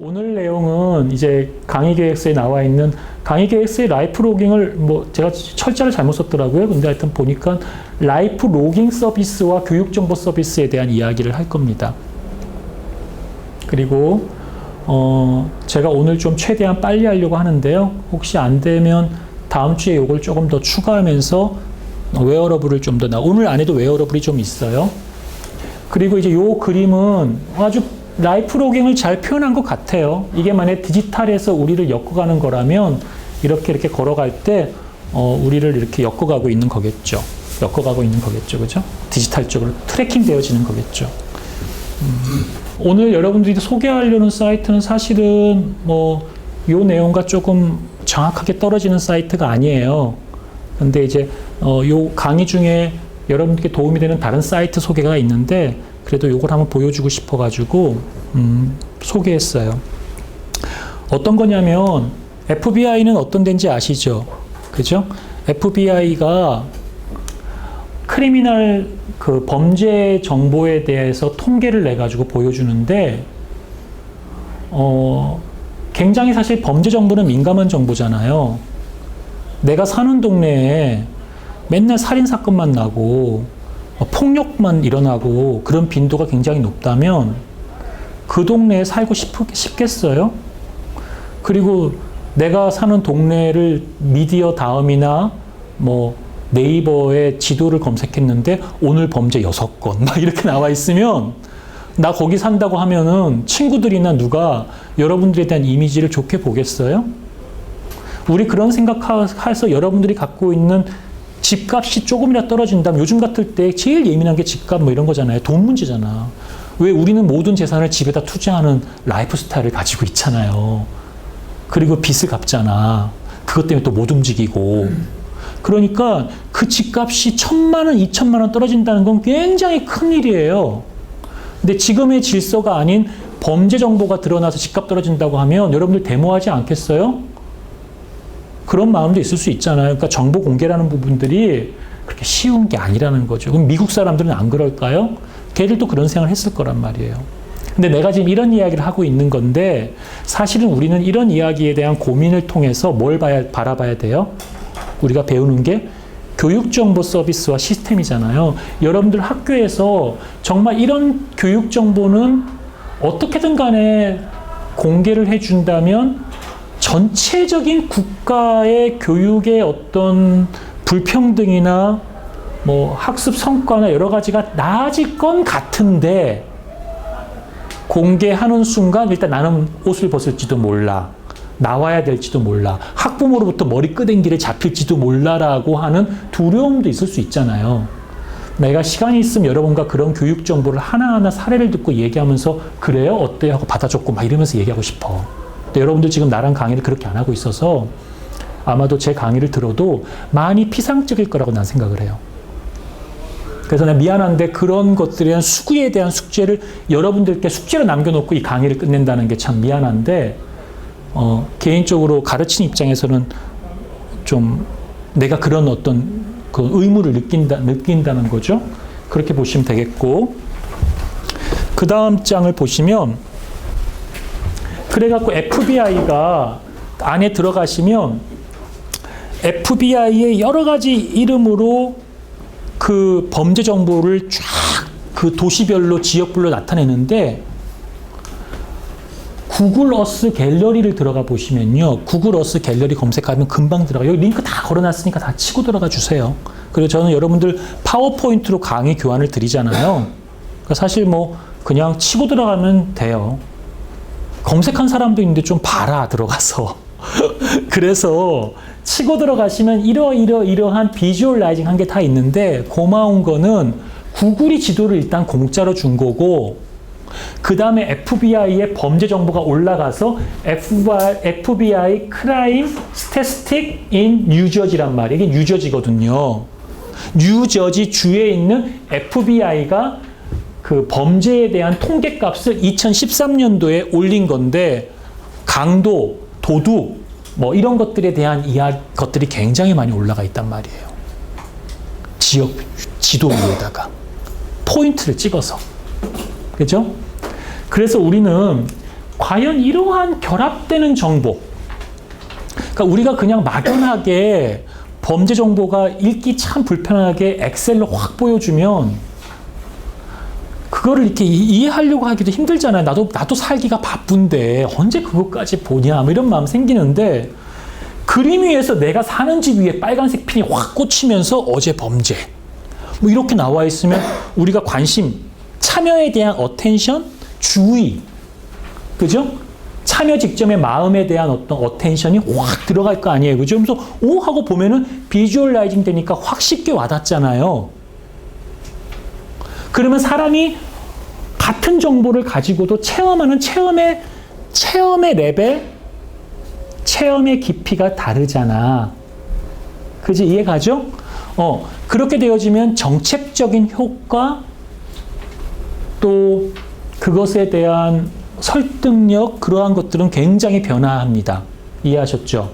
오늘 내용은 이제 강의 계획서에 나와 있는 강의 계획서의 라이프 로깅을 제가 철자를 잘못 썼더라고요. 근데 하여튼 보니까 라이프 로깅 서비스와 교육 정보 서비스에 대한 이야기를 할 겁니다. 그리고 제가 오늘 좀 최대한 빨리 하려고 하는데요. 혹시 안 되면 다음 주에 이걸 조금 더 추가하면서 웨어러블을 좀 더 오늘 안 해도 웨어러블이 좀 있어요. 그리고 이제 요 그림은 아주 라이프 로깅을 잘 표현한 것 같아요. 이게 만약 디지털에서 우리를 엮어가는 거라면 이렇게 걸어갈 때 우리를 이렇게 엮어가고 있는 거겠죠. 그죠? 디지털 쪽으로 트래킹 되어지는 거겠죠. 오늘 여러분들이 소개하려는 사이트는 사실은 요 내용과 조금 정확하게 떨어지는 사이트가 아니에요. 근데 이제 요 강의 중에 여러분께 도움이 되는 다른 사이트 소개가 있는데 그래도 요걸 한번 보여주고 싶어가지고 소개했어요. 어떤 거냐면 FBI는 어떤 데인지 아시죠? 그죠? FBI가 크리미널 그 범죄 정보에 대해서 통계를 내가지고 보여주는데 굉장히 사실 범죄 정보는 민감한 정보잖아요. 내가 사는 동네에 맨날 살인사건만 나고 폭력만 일어나고 그런 빈도가 굉장히 높다면 그 동네에 살고 싶겠어요? 그리고 내가 사는 동네를 미디어 다음이나 네이버에 지도를 검색했는데 오늘 범죄 6건 막 이렇게 나와 있으면 나 거기 산다고 하면은 친구들이나 누가 여러분들에 대한 이미지를 좋게 보겠어요? 우리 그런 생각해서 여러분들이 갖고 있는 집값이 조금이라도 떨어진다면 요즘 같을 때 제일 예민한 게 집값 이런 거잖아요. 돈 문제잖아. 왜 우리는 모든 재산을 집에다 투자하는 라이프 스타일을 가지고 있잖아요. 그리고 빚을 갚잖아. 그것 때문에 또 못 움직이고. 그러니까 그 집값이 1,000만 원, 2,000만 원 떨어진다는 건 굉장히 큰 일이에요. 근데 지금의 질서가 아닌 범죄 정보가 드러나서 집값 떨어진다고 하면 여러분들 데모하지 않겠어요? 그런 마음도 있을 수 있잖아요. 그러니까 정보 공개라는 부분들이 그렇게 쉬운 게 아니라는 거죠. 그럼 미국 사람들은 안 그럴까요? 걔들도 그런 생각을 했을 거란 말이에요. 근데 내가 지금 이런 이야기를 하고 있는 건데 사실은 우리는 이런 이야기에 대한 고민을 통해서 뭘 바라봐야 돼요? 우리가 배우는 게 교육정보 서비스와 시스템이잖아요. 여러분들 학교에서 정말 이런 교육정보는 어떻게든 간에 공개를 해준다면 전체적인 국가의 교육의 어떤 불평등이나 학습 성과나 여러 가지가 나아질 건 같은데 공개하는 순간 일단 나는 옷을 벗을지도 몰라. 나와야 될지도 몰라. 학부모로부터 머리 끄댕기를 잡힐지도 몰라라고 하는 두려움도 있을 수 있잖아요. 내가 시간이 있으면 여러분과 그런 교육 정보를 하나하나 사례를 듣고 얘기하면서 그래요? 어때요? 하고 받아줬고 막 이러면서 얘기하고 싶어. 근데 여러분들 지금 나랑 강의를 그렇게 안 하고 있어서 아마도 제 강의를 들어도 많이 피상적일 거라고 난 생각을 해요. 그래서 내가 미안한데 그런 것들에 대한 수구에 대한 숙제를 여러분들께 숙제로 남겨놓고 이 강의를 끝낸다는 게 참 미안한데 개인적으로 가르치는 입장에서는 좀 내가 그런 어떤 그 의무를 느낀다는 거죠. 그렇게 보시면 되겠고 그 다음 장을 보시면 그래갖고 FBI가 안에 들어가시면 FBI의 여러 가지 이름으로 그 범죄 정보를 쫙 그 도시별로 지역별로 나타내는데 구글 어스 갤러리를 들어가 보시면요. 구글 어스 갤러리 검색하면 금방 들어가요. 여기 링크 다 걸어놨으니까 다 치고 들어가 주세요. 그리고 저는 여러분들 파워포인트로 강의 교환을 드리잖아요. 그러니까 사실 그냥 치고 들어가면 돼요. 검색한 사람도 있는데 좀 봐라 들어가서. 그래서 치고 들어가시면 이러한 비주얼라이징 한 게 다 있는데 고마운 거는 구글이 지도를 일단 공짜로 준 거고 그 다음에 FBI의 범죄 정보가 올라가서 FBI 크라임 스태티스틱 인 뉴저지란 말이에요. 이게 뉴저지거든요. 뉴저지 주에 있는 FBI가 그 범죄에 대한 통계값을 2013년도에 올린 건데 강도, 도둑 이런 것들에 대한 것들이 굉장히 많이 올라가 있단 말이에요. 지역 지도 위에다가 포인트를 찍어서. 그죠? 그래서 우리는 과연 이러한 결합되는 정보, 그러니까 우리가 그냥 막연하게 범죄 정보가 읽기 참 불편하게 엑셀로 확 보여주면 그거를 이렇게 이해하려고 하기도 힘들잖아요. 나도 살기가 바쁜데 언제 그것까지 보냐, 뭐 이런 마음 생기는데, 그림 위에서 내가 사는 집 위에 빨간색 핀이 확 꽂히면서 어제 범죄 뭐 이렇게 나와 있으면 우리가 관심, 참여에 대한 어텐션, 주의, 그죠? 참여 직전의 마음에 대한 어떤 어텐션이 확 들어갈 거 아니에요, 그죠? 그래서 오 하고 보면은 비주얼라이징 되니까 확 쉽게 와닿잖아요. 그러면 사람이 같은 정보를 가지고도 체험하는 체험의 레벨, 체험의 깊이가 다르잖아. 그지? 이해가죠? 그렇게 되어지면 정책적인 효과, 또 그것에 대한 설득력, 그러한 것들은 굉장히 변화합니다. 이해하셨죠?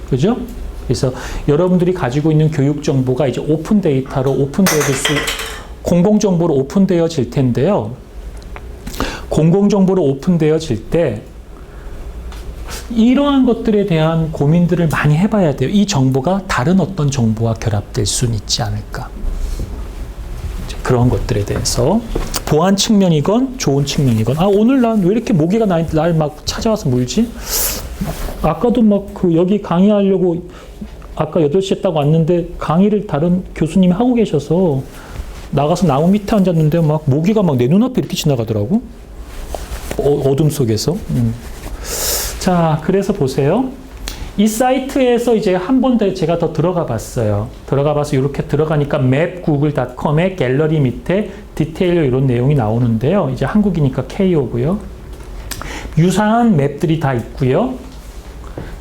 그죠? 그래서 여러분들이 가지고 있는 교육 정보가 이제 오픈 데이터로 공공정보로 오픈되어질 텐데요. 공공정보로 오픈되어질 때 이러한 것들에 대한 고민들을 많이 해봐야 돼요. 이 정보가 다른 어떤 정보와 결합될 수는 있지 않을까. 그런 것들에 대해서 보안 측면이건 좋은 측면이건, 오늘 난 왜 이렇게 모기가 날 막 찾아와서 물지? 아까도 막 여기 강의하려고 아까 8시 했다고 왔는데 강의를 다른 교수님이 하고 계셔서 나가서 나무 밑에 앉았는데 막 모기가 막 내 눈앞에 이렇게 지나가더라고. 어둠 속에서. 자, 그래서 보세요. 이 사이트에서 이제 한 번 더 제가 더 들어가 봤어요. 들어가 봐서 이렇게 들어가니까 mapgoogle.com의 갤러리 밑에 디테일로 이런 내용이 나오는데요. 이제 한국이니까 KO고요. 유사한 맵들이 다 있고요.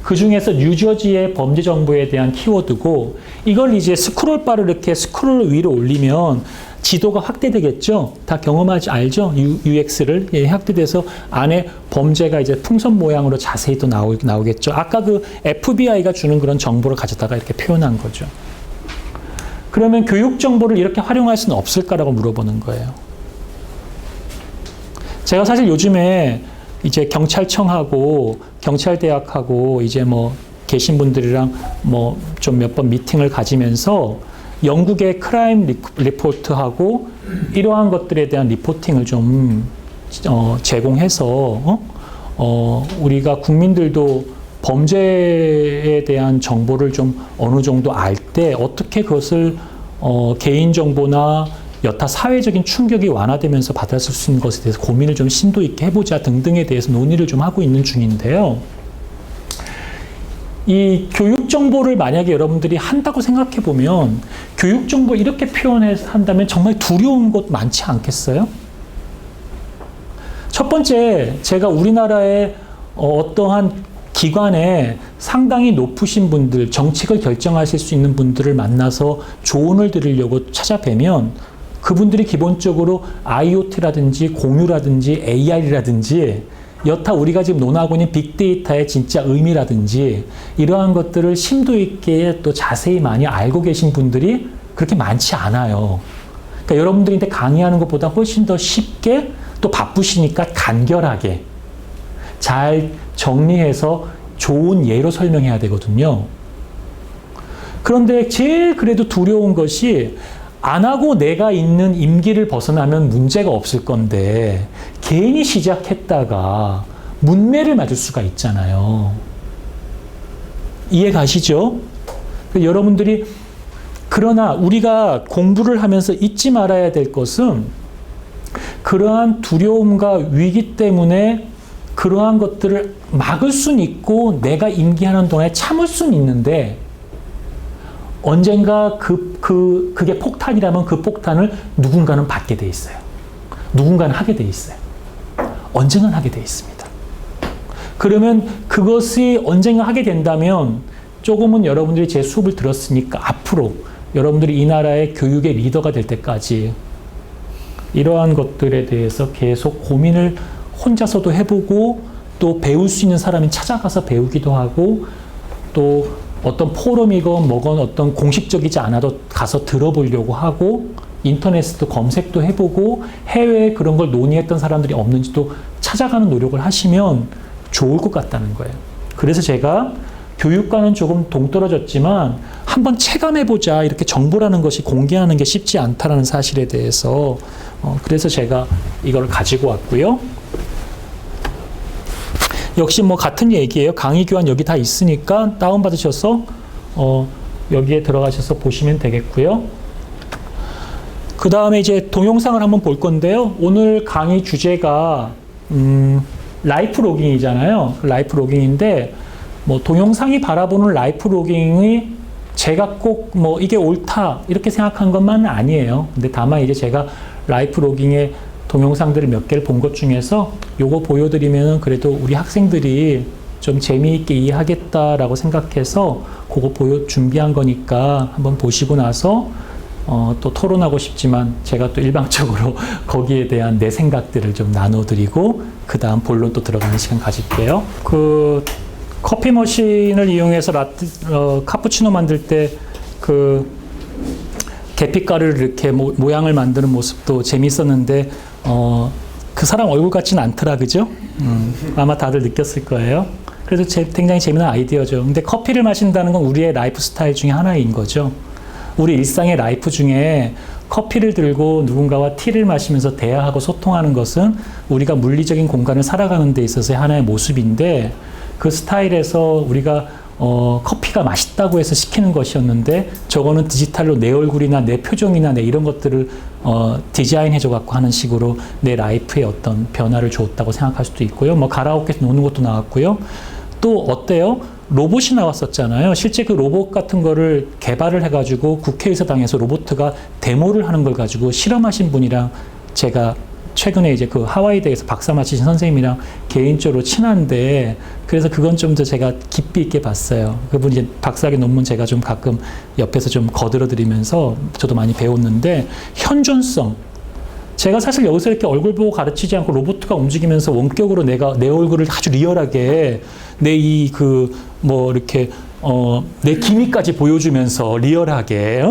그 중에서 뉴저지의 범죄 정보에 대한 키워드고, 이걸 이제 스크롤바를 이렇게 스크롤 위로 올리면 지도가 확대되겠죠? 다 경험하지 알죠? UX를. 예, 확대돼서 안에 범죄가 이제 풍선 모양으로 자세히 또 나오겠죠? 아까 그 FBI가 주는 그런 정보를 가져다가 이렇게 표현한 거죠. 그러면 교육 정보를 이렇게 활용할 수는 없을까라고 물어보는 거예요. 제가 사실 요즘에 이제 경찰청하고 경찰대학하고 이제 뭐 계신 분들이랑 뭐 좀 몇 번 미팅을 가지면서 영국의 크라임 리포트하고 이러한 것들에 대한 리포팅을 좀 제공해서 우리가 국민들도 범죄에 대한 정보를 좀 어느 정도 알 때 어떻게 그것을 개인정보나 여타 사회적인 충격이 완화되면서 받았을 수 있는 것에 대해서 고민을 좀 심도 있게 해보자 등등에 대해서 논의를 좀 하고 있는 중인데요. 이 교육 정보를 만약에 여러분들이 한다고 생각해 보면 교육 정보 이렇게 표현한다면 정말 두려운 것 많지 않겠어요? 첫 번째, 제가 우리나라의 어떠한 기관에 상당히 높으신 분들, 정책을 결정하실 수 있는 분들을 만나서 조언을 드리려고 찾아뵈면 그분들이 기본적으로 IoT라든지 공유라든지 AR이라든지 여타 우리가 지금 논하고 있는 빅데이터의 진짜 의미라든지 이러한 것들을 심도 있게 또 자세히 많이 알고 계신 분들이 그렇게 많지 않아요. 그러니까 여러분들한테 강의하는 것보다 훨씬 더 쉽게, 또 바쁘시니까 간결하게 잘 정리해서 좋은 예로 설명해야 되거든요. 그런데 제일 그래도 두려운 것이 안 하고 내가 있는 임기를 벗어나면 문제가 없을 건데 괜히 시작했다가 문매를 맞을 수가 있잖아요. 이해 가시죠? 여러분들이, 그러나 우리가 공부를 하면서 잊지 말아야 될 것은 그러한 두려움과 위기 때문에 그러한 것들을 막을 수는 있고 내가 임기하는 동안에 참을 수는 있는데 언젠가 그게 폭탄이라면 그 폭탄을 누군가는 받게 돼 있어요. 누군가는 하게 돼 있어요. 언젠가는 하게 돼 있습니다. 그러면 그것이 언젠가 하게 된다면 조금은 여러분들이 제 수업을 들었으니까 앞으로 여러분들이 이 나라의 교육의 리더가 될 때까지 이러한 것들에 대해서 계속 고민을 혼자서도 해보고 또 배울 수 있는 사람이 찾아가서 배우기도 하고 또 어떤 포럼이건 뭐건 어떤 공식적이지 않아도 가서 들어보려고 하고 인터넷에도 검색도 해보고 해외에 그런 걸 논의했던 사람들이 없는지도 찾아가는 노력을 하시면 좋을 것 같다는 거예요. 그래서 제가 교육과는 조금 동떨어졌지만 한번 체감해보자, 이렇게 정보라는 것이 공개하는 게 쉽지 않다는 사실에 대해서 그래서 제가 이걸 가지고 왔고요. 역시 뭐 같은 얘기예요. 강의 교환 여기 다 있으니까 다운받으셔서 여기에 들어가셔서 보시면 되겠고요. 그 다음에 이제 동영상을 한번 볼 건데요. 오늘 강의 주제가 라이프 로깅이잖아요. 라이프 로깅인데 뭐 동영상이 바라보는 라이프 로깅이 제가 꼭 뭐 이게 옳다 이렇게 생각한 것만은 아니에요. 근데 다만 이제 제가 라이프 로깅의 동영상들을 몇 개를 본 것 중에서 요거 보여드리면은 그래도 우리 학생들이 좀 재미있게 이해하겠다라고 생각해서 그거 준비한 거니까 한번 보시고 나서 또 토론하고 싶지만 제가 또 일방적으로 거기에 대한 내 생각들을 좀 나눠드리고 그 다음 본론 또 들어가는 시간 가질게요. 그 커피 머신을 이용해서 카푸치노 만들 때 그 계피가루를 이렇게 모양을 만드는 모습도 재밌었는데 그 사람 얼굴 같지는 않더라, 그죠? 아마 다들 느꼈을 거예요. 그래서 굉장히 재미난 아이디어죠. 근데 커피를 마신다는 건 우리의 라이프 스타일 중에 하나인 거죠. 우리 일상의 라이프 중에 커피를 들고 누군가와 티를 마시면서 대화하고 소통하는 것은 우리가 물리적인 공간을 살아가는 데 있어서의 하나의 모습인데 그 스타일에서 우리가 커피가 맛있다고 해서 시키는 것이었는데 저거는 디지털로 내 얼굴이나 내 표정이나 내 이런 것들을 디자인해줘 갖고 하는 식으로 내 라이프에 어떤 변화를 줬다고 생각할 수도 있고요. 뭐 가라오케에서 노는 것도 나왔고요. 또 어때요? 로봇이 나왔었잖아요. 실제 그 로봇 같은 거를 개발을 해가지고 국회의사당에서 로봇가 데모를 하는 걸 가지고 실험하신 분이랑 제가 최근에 이제 그 하와이대에서 박사 마치신 선생님이랑 개인적으로 친한데 그래서 그건 좀 더 제가 깊이 있게 봤어요. 그분 이제 박사학위 논문 제가 좀 가끔 옆에서 좀 거들어드리면서 저도 많이 배웠는데 현존성. 제가 사실 여기서 이렇게 얼굴 보고 가르치지 않고 로봇가 움직이면서 원격으로 내가 내 얼굴을 아주 리얼하게 내 이렇게 내 기미까지 보여주면서 리얼하게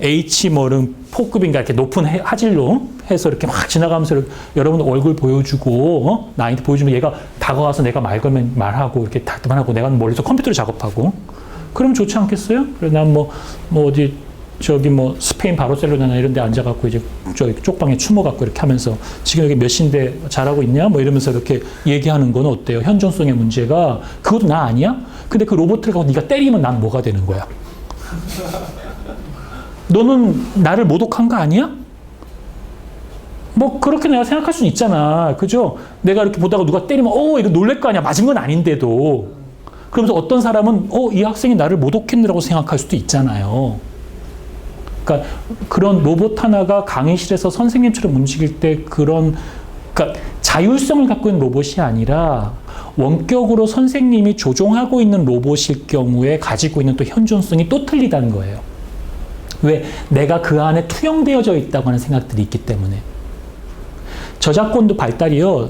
H 뭐는 포급인가 이렇게 높은 화질로 해서 이렇게 막 지나가면서 여러분 얼굴 보여주고 나한테 보여주면 얘가 다가와서 내가 말 걸면 말하고 이렇게 답답만 하고 내가 멀리서 컴퓨터로 작업하고 그러면 좋지 않겠어요? 그래서 난 뭐 어디 저기 뭐 스페인 바르셀로나나 이런 데 앉아갖고 이제 저기 쪽방에 추모갖고 이렇게 하면서 지금 여기 몇 시인데 잘하고 있냐? 뭐 이러면서 이렇게 얘기하는 건 어때요? 현존성의 문제가 그것도 나 아니야? 근데 그 로봇을 갖고 네가 때리면 난 뭐가 되는 거야? 너는 나를 모독한 거 아니야? 뭐 그렇게 내가 생각할 수는 있잖아. 그죠? 내가 이렇게 보다가 누가 때리면 이거 놀랄 거 아니야. 맞은 건 아닌데도. 그러면서 어떤 사람은 이 학생이 나를 모독했느라고 생각할 수도 있잖아요. 그러니까 그런 로봇 하나가 강의실에서 선생님처럼 움직일 때 그러니까 자율성을 갖고 있는 로봇이 아니라 원격으로 선생님이 조종하고 있는 로봇일 경우에 가지고 있는 또 현존성이 또 틀리다는 거예요. 왜? 내가 그 안에 투영되어져 있다고 하는 생각들이 있기 때문에. 저작권도 발달이요.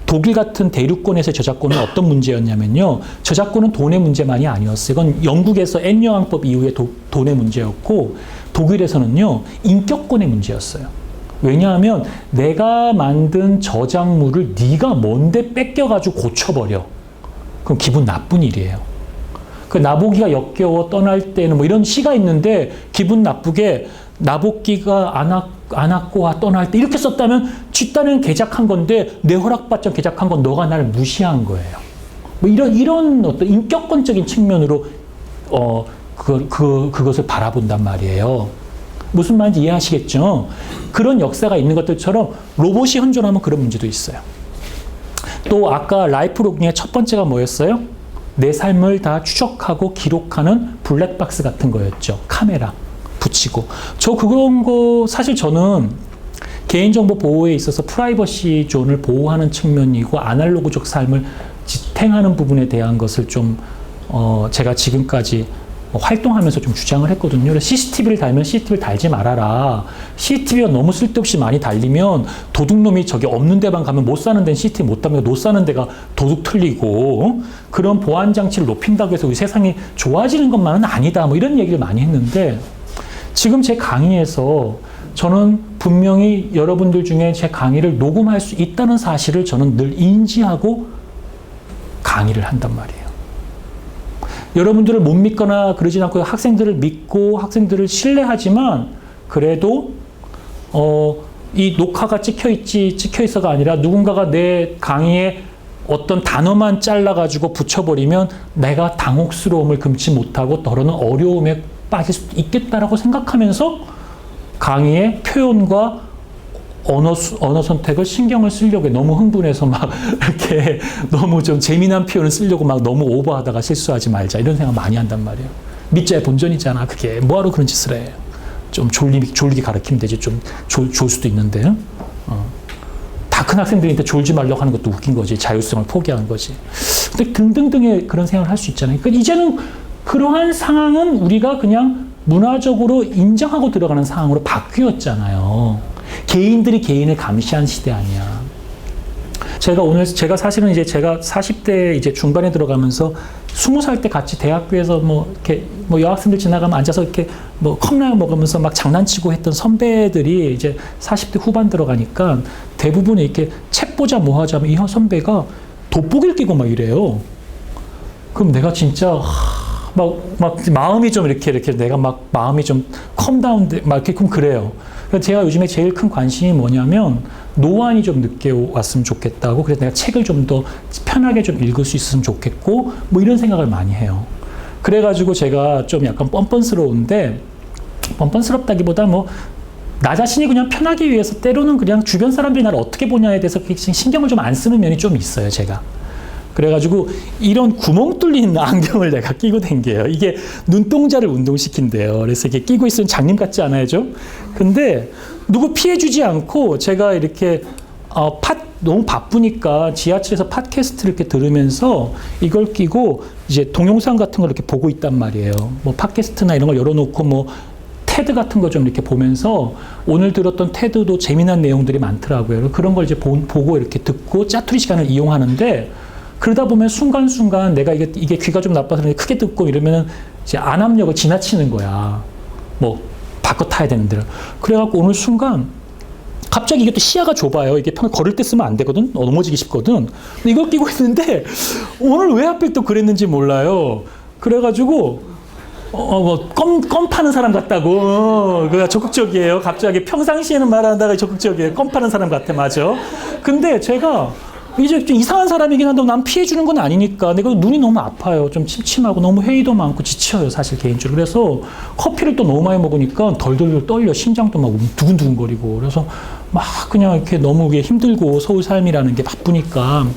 독일 같은 대륙권에서의 저작권은 어떤 문제였냐면요. 저작권은 돈의 문제만이 아니었어요. 이건 영국에서 N여왕법 이후에 돈의 문제였고 독일에서는요. 인격권의 문제였어요. 왜냐하면 내가 만든 저작물을 네가 뭔데 뺏겨가지고 고쳐버려. 그럼 기분 나쁜 일이에요. 그 나보기가 역겨워 떠날 때는 뭐 이런 시가 있는데 기분 나쁘게 나보기가 안 왔고 떠날 때 이렇게 썼다면 쥐딴은 개작한 건데 내 허락받지 개작한 건 너가 나를 무시한 거예요. 뭐 이런 어떤 인격권적인 측면으로 그것을 바라본단 말이에요. 무슨 말인지 이해하시겠죠? 그런 역사가 있는 것들처럼 로봇이 현존하면 그런 문제도 있어요. 또 아까 라이프 로깅의 첫 번째가 뭐였어요? 내 삶을 다 추적하고 기록하는 블랙박스 같은 거였죠. 카메라 붙이고. 그런 거 사실 저는 개인정보 보호에 있어서 프라이버시 존을 보호하는 측면이고 아날로그적 삶을 지탱하는 부분에 대한 것을 좀 제가 지금까지 활동하면서 좀 주장을 했거든요. 그래서 CCTV를 달면 CCTV를 달지 말아라. CCTV가 너무 쓸데없이 많이 달리면 도둑놈이 저기 없는 데만 가면 못 사는 데는 CCTV 못 달면 못 사는 데가 도둑 틀리고 그런 보안 장치를 높인다고 해서 우리 세상이 좋아지는 것만은 아니다. 뭐 이런 얘기를 많이 했는데 지금 제 강의에서 저는 분명히 여러분들 중에 제 강의를 녹음할 수 있다는 사실을 저는 늘 인지하고 강의를 한단 말이에요. 여러분들을 못 믿거나 그러진 않고 학생들을 믿고 학생들을 신뢰하지만 그래도 이 녹화가 찍혀 있어가 아니라 누군가가 내 강의에 어떤 단어만 잘라가지고 붙여버리면 내가 당혹스러움을 금치 못하고 더러는 어려움에 빠질 수 있겠다라고 생각하면서 강의의 표현과 언어 선택을 신경을 쓰려고 해. 너무 흥분해서 막 이렇게 너무 좀 재미난 표현을 쓰려고 막 너무 오버하다가 실수하지 말자 이런 생각 많이 한단 말이에요. 믿자의 본전이잖아. 그게 뭐하러 그런 짓을 해. 좀 졸리게 가르치면 되지. 좀 좋을 수도 있는데. 다 큰 학생들한테 졸지 말라고 하는 것도 웃긴 거지. 자율성을 포기하는 거지. 근데 등등등의 그런 생각을 할 수 있잖아요. 그러니까 이제는 그러한 상황은 우리가 그냥 문화적으로 인정하고 들어가는 상황으로 바뀌었잖아요. 개인들이 개인을 감시한 시대 아니야. 제가 사실은 이제 제가 40대 이제 중반에 들어가면서 20살 때 같이 대학교에서 이렇게 여학생들 지나가면 앉아서 이렇게 컵라면 먹으면서 막 장난치고 했던 선배들이 이제 40대 후반 들어가니까 대부분 이렇게 책 보자 뭐 하자면 이 선배가 돋보기를 끼고 막 이래요. 그럼 내가 진짜 막 마음이 좀 이렇게 내가 막 마음이 좀 컴다운 막 이렇게 그래요. 그래서 제가 요즘에 제일 큰 관심이 뭐냐면 노안이 좀 늦게 왔으면 좋겠다고. 그래서 내가 책을 좀 더 편하게 좀 읽을 수 있으면 좋겠고 이런 생각을 많이 해요. 그래가지고 제가 좀 약간 뻔뻔스러운데 뻔뻔스럽다기보다 나 자신이 그냥 편하기 위해서 때로는 그냥 주변 사람들이 나를 어떻게 보냐에 대해서 신경을 좀 안 쓰는 면이 좀 있어요, 제가. 그래가지고 이런 구멍 뚫린 안경을 내가 끼고 댕겨요. 이게 눈동자를 운동시킨대요. 그래서 이게 끼고 있으면 장님 같지 않아요, 좀? 근데 누구 피해주지 않고 제가 이렇게 너무 바쁘니까 지하철에서 팟캐스트를 이렇게 들으면서 이걸 끼고 이제 동영상 같은 걸 이렇게 보고 있단 말이에요. 팟캐스트나 이런 걸 열어놓고 테드 같은 거 좀 이렇게 보면서 오늘 들었던 테드도 재미난 내용들이 많더라고요. 그런 걸 이제 보고 이렇게 듣고 짜투리 시간을 이용하는데 그러다 보면 순간순간 내가 이게 귀가 좀 나빠서 크게 듣고 이러면은 이제 안압력을 지나치는 거야. 바꿔 타야 되는데. 그래갖고 오늘 순간 갑자기 이게 또 시야가 좁아요. 이게 걸을 때 쓰면 안 되거든. 넘어지기 쉽거든. 근데 이걸 끼고 있는데 오늘 왜 하필 또 그랬는지 몰라요. 그래가지고 껌 파는 사람 같다고. 그가 적극적이에요. 갑자기 평상시에는 말하다가 적극적이에요. 껌 파는 사람 같아, 맞아. 근데 제가 이제 좀 이상한 사람이긴 한데 난 피해주는 건 아니니까 내가 눈이 너무 아파요. 좀 침침하고 너무 회의도 많고 지쳐요, 사실 개인적으로. 그래서 커피를 또 너무 많이 먹으니까 덜덜덜 떨려. 심장도 막 두근두근거리고. 그래서 막 그냥 이렇게 너무 힘들고 서울 삶이라는 게 바쁘니까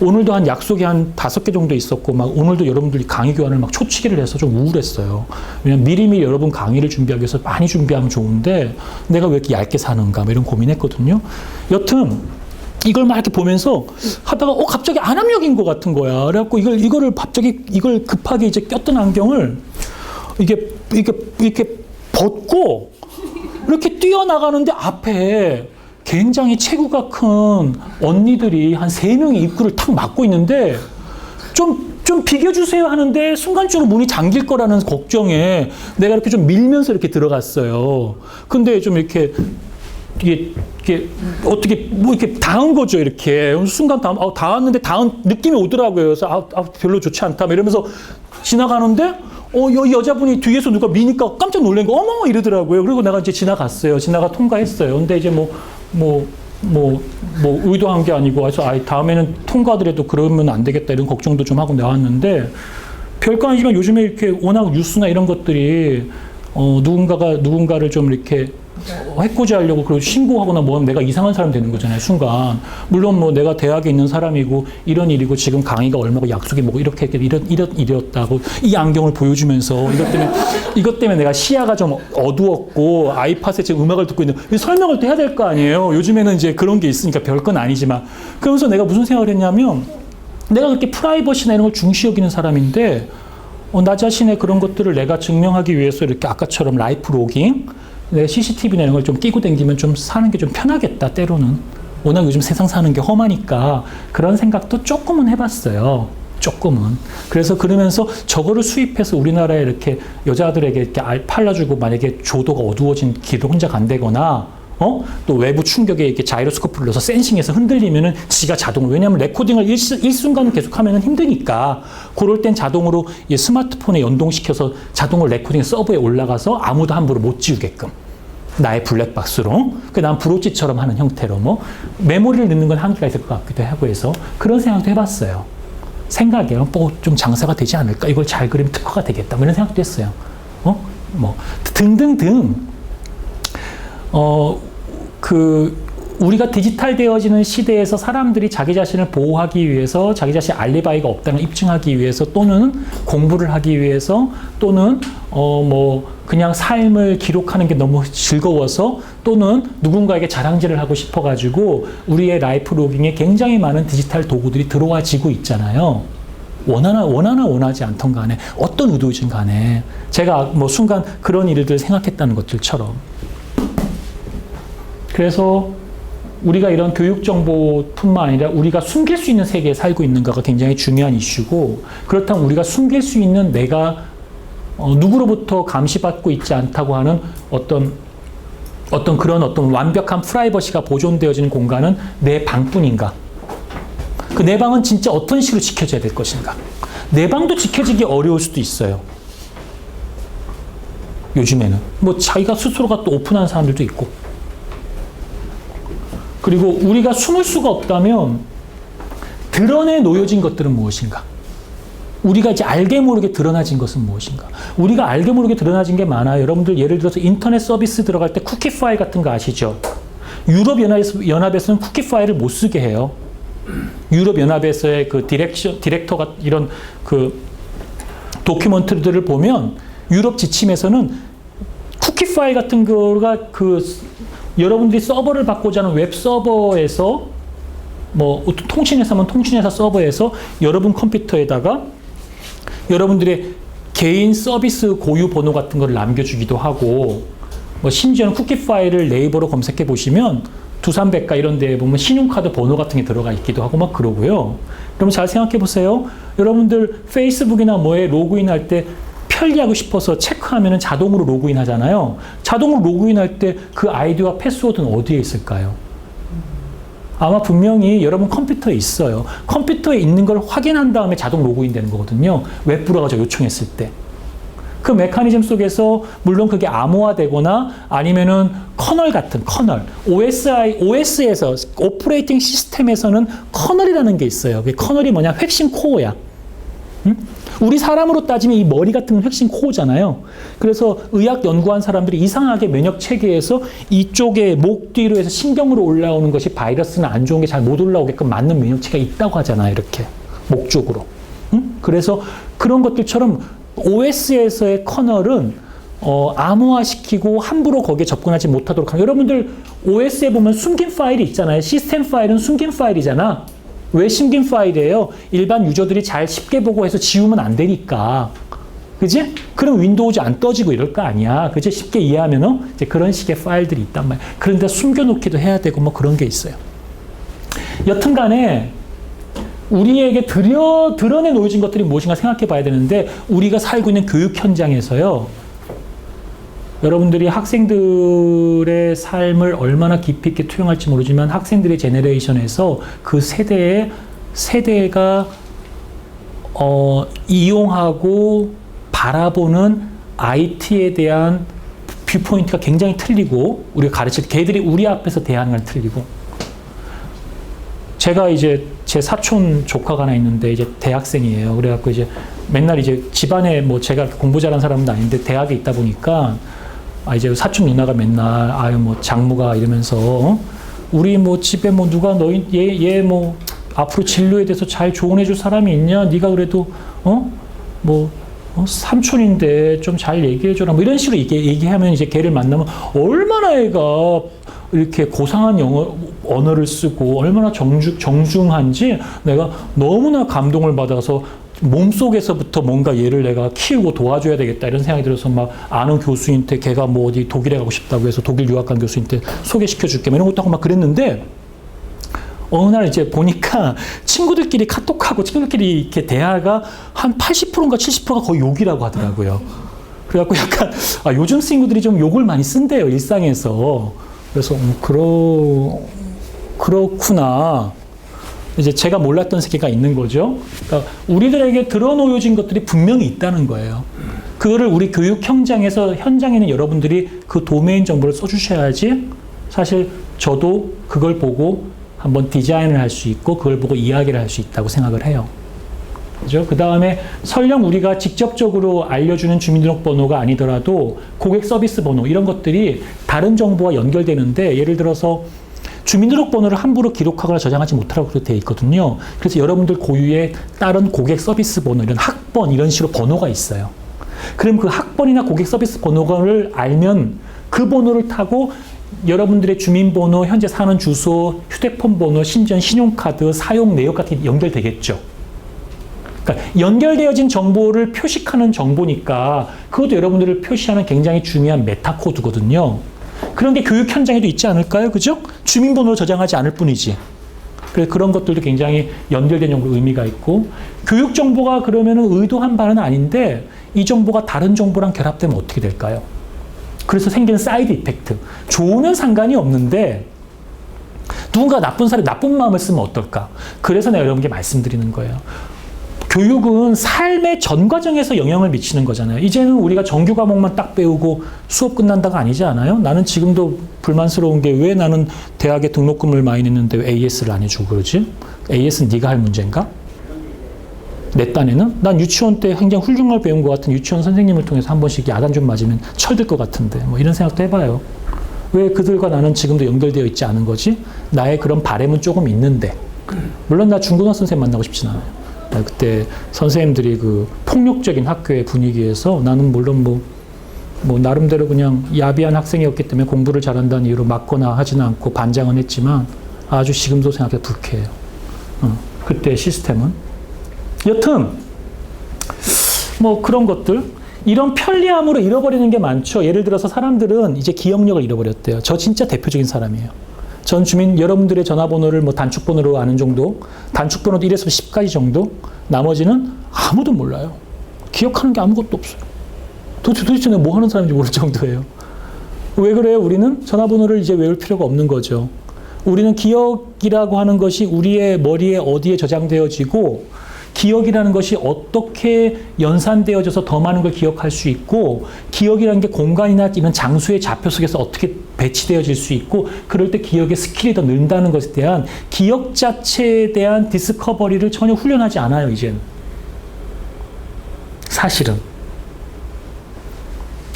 오늘도 한 약속이 한 5개 정도 있었고 막 오늘도 여러분들이 강의 교환을 막 초치기를 해서 좀 우울했어요. 왜냐면 미리미리 여러분 강의를 준비하기 위해서 많이 준비하면 좋은데 내가 왜 이렇게 얇게 사는가 이런 고민했거든요. 여튼 이걸 막 이렇게 보면서 하다가 갑자기 안압력인 것 같은 거야. 그래갖고 이거를 갑자기 이걸 급하게 이제 꼈던 안경을 이렇게 벗고 이렇게 뛰어나가는데 앞에 굉장히 체구가 큰 언니들이 한 3명이 입구를 탁 막고 있는데 좀 비켜주세요 하는데 순간적으로 문이 잠길 거라는 걱정에 내가 이렇게 좀 밀면서 이렇게 들어갔어요. 근데 좀 이게 어떻게 이렇게 닿은 거죠, 이렇게. 순간 닿았는데 닿은 느낌이 오더라고요. 그래서 별로 좋지 않다 이러면서 지나가는데 여자분이 뒤에서 누가 미니까 깜짝 놀란 거 어머 이러더라고요. 그리고 내가 이제 지나갔어요. 통과했어요. 근데 이제 의도한 게 아니고 해서 다음에는 통과하더라도 그러면 안 되겠다 이런 걱정도 좀 하고 나왔는데 별거 아니지만 요즘에 이렇게 워낙 뉴스나 이런 것들이 누군가를 좀 이렇게 해코지하려고 그리고 신고하거나 뭐 하면 내가 이상한 사람 되는 거잖아요, 순간. 물론 내가 대학에 있는 사람이고 이런 일이고 지금 강의가 얼마고 약속이 뭐고 이렇게 이런 일이었다고 이 안경을 보여주면서 이것 때문에 내가 시야가 좀 어두웠고 아이팟에 지금 음악을 듣고 있는 설명을 또 해야 될 거 아니에요. 요즘에는 이제 그런 게 있으니까 별건 아니지만. 그러면서 내가 무슨 생각을 했냐면 내가 그렇게 프라이버시나 이런 걸 중시 여기는 사람인데 나 자신의 그런 것들을 내가 증명하기 위해서 이렇게 아까처럼 라이프 로깅 내가 CCTV나 이런 걸 좀 끼고 다니면 좀 사는 게 좀 편하겠다, 때로는. 워낙 요즘 세상 사는 게 험하니까 그런 생각도 조금은 해봤어요. 조금은. 그래서 그러면서 저거를 수입해서 우리나라에 이렇게 여자들에게 이렇게 팔아주고 만약에 조도가 어두워진 길을 혼자 간다거나 또 외부 충격에 이렇게 자이로스코프를 넣어서 센싱해서 흔들리면은 지가 자동으로, 왜냐하면 레코딩을 일순간 계속 하면은 힘드니까 그럴 땐 자동으로 이 스마트폰에 연동시켜서 자동으로 레코딩 서버에 올라가서 아무도 함부로 못 지우게끔. 나의 블랙박스로. 난 브로치처럼 하는 형태로 메모리를 넣는 건 한계가 있을 것 같기도 하고 해서 그런 생각도 해봤어요. 생각이에요. 좀 장사가 되지 않을까? 이걸 잘 그리면 특허가 되겠다. 이런 생각도 했어요. 등등등. 우리가 디지털 되어지는 시대에서 사람들이 자기 자신을 보호하기 위해서, 자기 자신 알리바이가 없다는 걸 입증하기 위해서, 또는 공부를 하기 위해서, 또는 그냥 삶을 기록하는 게 너무 즐거워서, 또는 누군가에게 자랑질을 하고 싶어가지고 우리의 라이프 로깅에 굉장히 많은 디지털 도구들이 들어와지고 있잖아요. 원하나 원하지 않던 간에 어떤 의도이든 간에 제가 순간 그런 일들을 생각했다는 것들처럼. 그래서 우리가 이런 교육 정보뿐만 아니라 우리가 숨길 수 있는 세계에 살고 있는가가 굉장히 중요한 이슈고, 그렇다면 우리가 숨길 수 있는 내가 누구로부터 감시받고 있지 않다고 하는 어떤 완벽한 프라이버시가 보존되어지는 공간은 내 방뿐인가? 그 내 방은 진짜 어떤 식으로 지켜져야 될 것인가? 내 방도 지켜지기 어려울 수도 있어요. 요즘에는 자기가 스스로가 또 오픈한 사람들도 있고. 그리고 우리가 숨을 수가 없다면 드러내 놓여진 것들은 무엇인가? 우리가 이제 알게 모르게 드러나진 것은 무엇인가? 우리가 알게 모르게 드러나진 게 많아요. 여러분들 예를 들어서 인터넷 서비스 들어갈 때 쿠키 파일 같은 거 아시죠? 유럽연합에서는 쿠키 파일을 못 쓰게 해요. 유럽연합에서의 그 디렉터가 이런 그 도큐먼트들을 보면 유럽 지침에서는 쿠키 파일 같은 거가 여러분들이 서버를 받고자 하는 웹 서버에서 통신회사면 통신회사 서버에서 여러분 컴퓨터에다가 여러분들의 개인 서비스 고유 번호 같은 걸 남겨주기도 하고, 심지어는 쿠키 파일을 네이버로 검색해 보시면 두산백과 이런 데에 보면 신용카드 번호 같은 게 들어가 있기도 하고 그러고요. 그럼 잘 생각해 보세요. 여러분들 페이스북이나 뭐에 로그인할 때 편리하고 싶어서 체크하면 자동으로 로그인 하잖아요. 자동으로 로그인할 때 그 아이디와 패스워드는 어디에 있을까요? 아마 분명히 여러분 컴퓨터에 있어요. 컴퓨터에 있는 걸 확인한 다음에 자동 로그인 되는 거거든요. 웹브라우저 요청했을 때. 그 메커니즘 속에서 물론 그게 암호화되거나 아니면은 커널 같은 OS에서 오퍼레이팅 시스템에서는 커널이라는 게 있어요. 그 커널이 뭐냐? 핵심 코어야. 우리 사람으로 따지면 이 머리 같은 건 핵심 코어잖아요. 그래서 의학 연구한 사람들이 이상하게 면역 체계에서 이쪽에 목 뒤로 해서 신경으로 올라오는 것이 바이러스나 안 좋은 게 잘 못 올라오게끔 맞는 면역 체계가 있다고 하잖아요. 이렇게 목 쪽으로. 그래서 그런 것들처럼 OS에서의 커널은 암호화시키고 함부로 거기에 접근하지 못하도록 하는, 여러분들 OS에 보면 숨긴 파일이 있잖아요. 시스템 파일은 숨긴 파일이잖아. 왜 숨긴 파일이에요? 일반 유저들이 잘 쉽게 보고 해서 지우면 안 되니까. 그지? 그럼 윈도우즈 안 떠지고 이럴 거 아니야. 그지? 쉽게 이해하면 이제 그런 식의 파일들이 있단 말이야. 그런데 숨겨놓기도 해야 되고 그런 게 있어요. 여튼 간에 우리에게 드러내 놓여진 것들이 무엇인가 생각해 봐야 되는데, 우리가 살고 있는 교육 현장에서요. 여러분들이 학생들의 삶을 얼마나 깊이 있게 투영할지 모르지만 학생들의 제너레이션에서 그 세대가 이용하고 바라보는 IT에 대한 뷰포인트가 굉장히 틀리고, 우리가 가르칠 때 걔들이 우리 앞에서 대하는 건 틀리고. 제가 이제 제 사촌 조카가 하나 있는데 이제 대학생이에요. 그래갖고 이제 맨날 이제 집안에 제가 공부 잘하는 사람은 아닌데 대학에 있다 보니까 이제 사촌 누나가 맨날 장모가 이러면서 우리 집에 누가 얘 앞으로 진로에 대해서 잘 조언해 줄 사람이 있냐? 네가 그래도 삼촌인데 좀 잘 얘기해 줘라. 이런 식으로 얘기하면 이제 걔를 만나면 얼마나 애가 이렇게 고상한 언어를 쓰고 얼마나 정중한지 내가 너무나 감동을 받아서 몸속에서부터 뭔가 얘를 내가 키우고 도와줘야 되겠다 이런 생각이 들어서 아는 교수한테 걔가 어디 독일에 가고 싶다고 해서 독일 유학 간 교수한테 소개시켜 줄게 이런 것도 하고 그랬는데, 어느 날 이제 보니까 친구들끼리 카톡하고 친구들끼리 이렇게 대화가 한 80%인가 70%가 거의 욕이라고 하더라고요. 그래갖고 약간, 요즘 친구들이 좀 욕을 많이 쓴대요, 일상에서. 그래서, 그렇구나. 이제 제가 몰랐던 세계가 있는 거죠. 그러니까 우리들에게 드러놓여진 것들이 분명히 있다는 거예요. 그거를 우리 교육 현장에는 여러분들이 그 도메인 정보를 써주셔야지 사실 저도 그걸 보고 한번 디자인을 할 수 있고 그걸 보고 이야기를 할 수 있다고 생각을 해요. 그죠? 그 다음에 설령 우리가 직접적으로 알려주는 주민등록번호가 아니더라도 고객 서비스 번호 이런 것들이 다른 정보와 연결되는데 예를 들어서 주민등록번호를 함부로 기록하거나 저장하지 못하라고 되어 있거든요. 그래서 여러분들 고유의 다른 고객 서비스 번호, 이런 학번 이런 식으로 번호가 있어요. 그럼 그 학번이나 고객 서비스 번호를 알면 그 번호를 타고 여러분들의 주민번호, 현재 사는 주소, 휴대폰 번호, 심지어 신용카드, 사용 내역 같은 게 연결되겠죠. 그러니까 연결되어진 정보를 표식하는 정보니까 그것도 여러분들을 표시하는 굉장히 중요한 메타코드거든요. 그런 게 교육 현장에도 있지 않을까요? 그죠? 주민번호를 저장하지 않을 뿐이지. 그래서 그런 것들도 굉장히 연결된 정보로 의미가 있고 교육 정보가 그러면은 의도한 바는 아닌데 이 정보가 다른 정보랑 결합되면 어떻게 될까요? 그래서 생기는 사이드 이펙트. 좋으면 상관이 없는데 누군가 나쁜 사람이 나쁜 마음을 쓰면 어떨까? 그래서 내가 여러분께 말씀드리는 거예요. 교육은 삶의 전 과정에서 영향을 미치는 거잖아요. 이제는 우리가 정규 과목만 딱 배우고 수업 끝난다가 아니지 않아요? 나는 지금도 불만스러운 게 왜 나는 대학에 등록금을 많이 냈는데 왜 AS를 안 해주고 그러지? AS는 네가 할 문제인가? 내 딴에는? 난 유치원 때 굉장히 훌륭한 걸 배운 것 같은 유치원 선생님을 통해서 한 번씩 야단 좀 맞으면 철들 것 같은데 뭐 이런 생각도 해봐요. 왜 그들과 나는 지금도 연결되어 있지 않은 거지? 나의 그런 바램은 조금 있는데 물론 나 중고등학교 선생님 만나고 싶진 않아요. 그때 선생님들이 그 폭력적인 학교의 분위기에서 나는 물론 뭐 나름대로 그냥 야비한 학생이었기 때문에 공부를 잘한다는 이유로 맞거나 하지는 않고 반장은 했지만 아주 지금도 생각해 불쾌해요. 그때 시스템은. 여튼 뭐 그런 것들 이런 편리함으로 잃어버리는 게 많죠. 예를 들어서 사람들은 이제 기억력을 잃어버렸대요. 저 진짜 대표적인 사람이에요. 전 주민 여러분들의 전화번호를 뭐 단축번호로 아는 정도, 단축번호도 1에서 10까지 정도, 나머지는 아무도 몰라요. 기억하는 게 아무것도 없어요. 도대체 내가 뭐 하는 사람인지 모를 정도예요. 왜 그래요? 우리는 전화번호를 이제 외울 필요가 없는 거죠. 우리는 기억이라고 하는 것이 우리의 머리에 어디에 저장되어지고 기억이라는 것이 어떻게 연산되어져서 더 많은 걸 기억할 수 있고 기억이라는 게 공간이나 이런 장소의 좌표 속에서 어떻게 배치되어질 수 있고 그럴 때 기억의 스킬이 더 는다는 것에 대한 기억 자체에 대한 디스커버리를 전혀 훈련하지 않아요, 이제는. 사실은.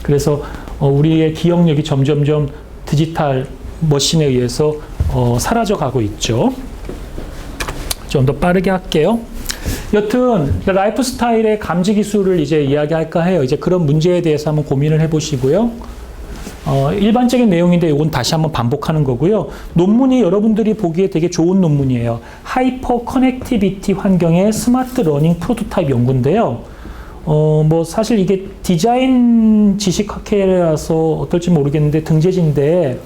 그래서 우리의 기억력이 점점점 디지털 머신에 의해서 사라져가고 있죠. 좀 더 빠르게 할게요. 여튼 라이프 스타일의 감지 기술을 이제 이야기할까 해요. 이제 그런 문제에 대해서 한번 고민을 해보시고요. 일반적인 내용인데 이건 다시 한번 반복하는 거고요. 논문이 여러분들이 보기에 되게 좋은 논문이에요. 하이퍼 커넥티비티 환경의 스마트 러닝 프로토타입 연구인데요. 뭐 사실 이게 디자인 지식학회라서 어떨지 모르겠는데 등재지인데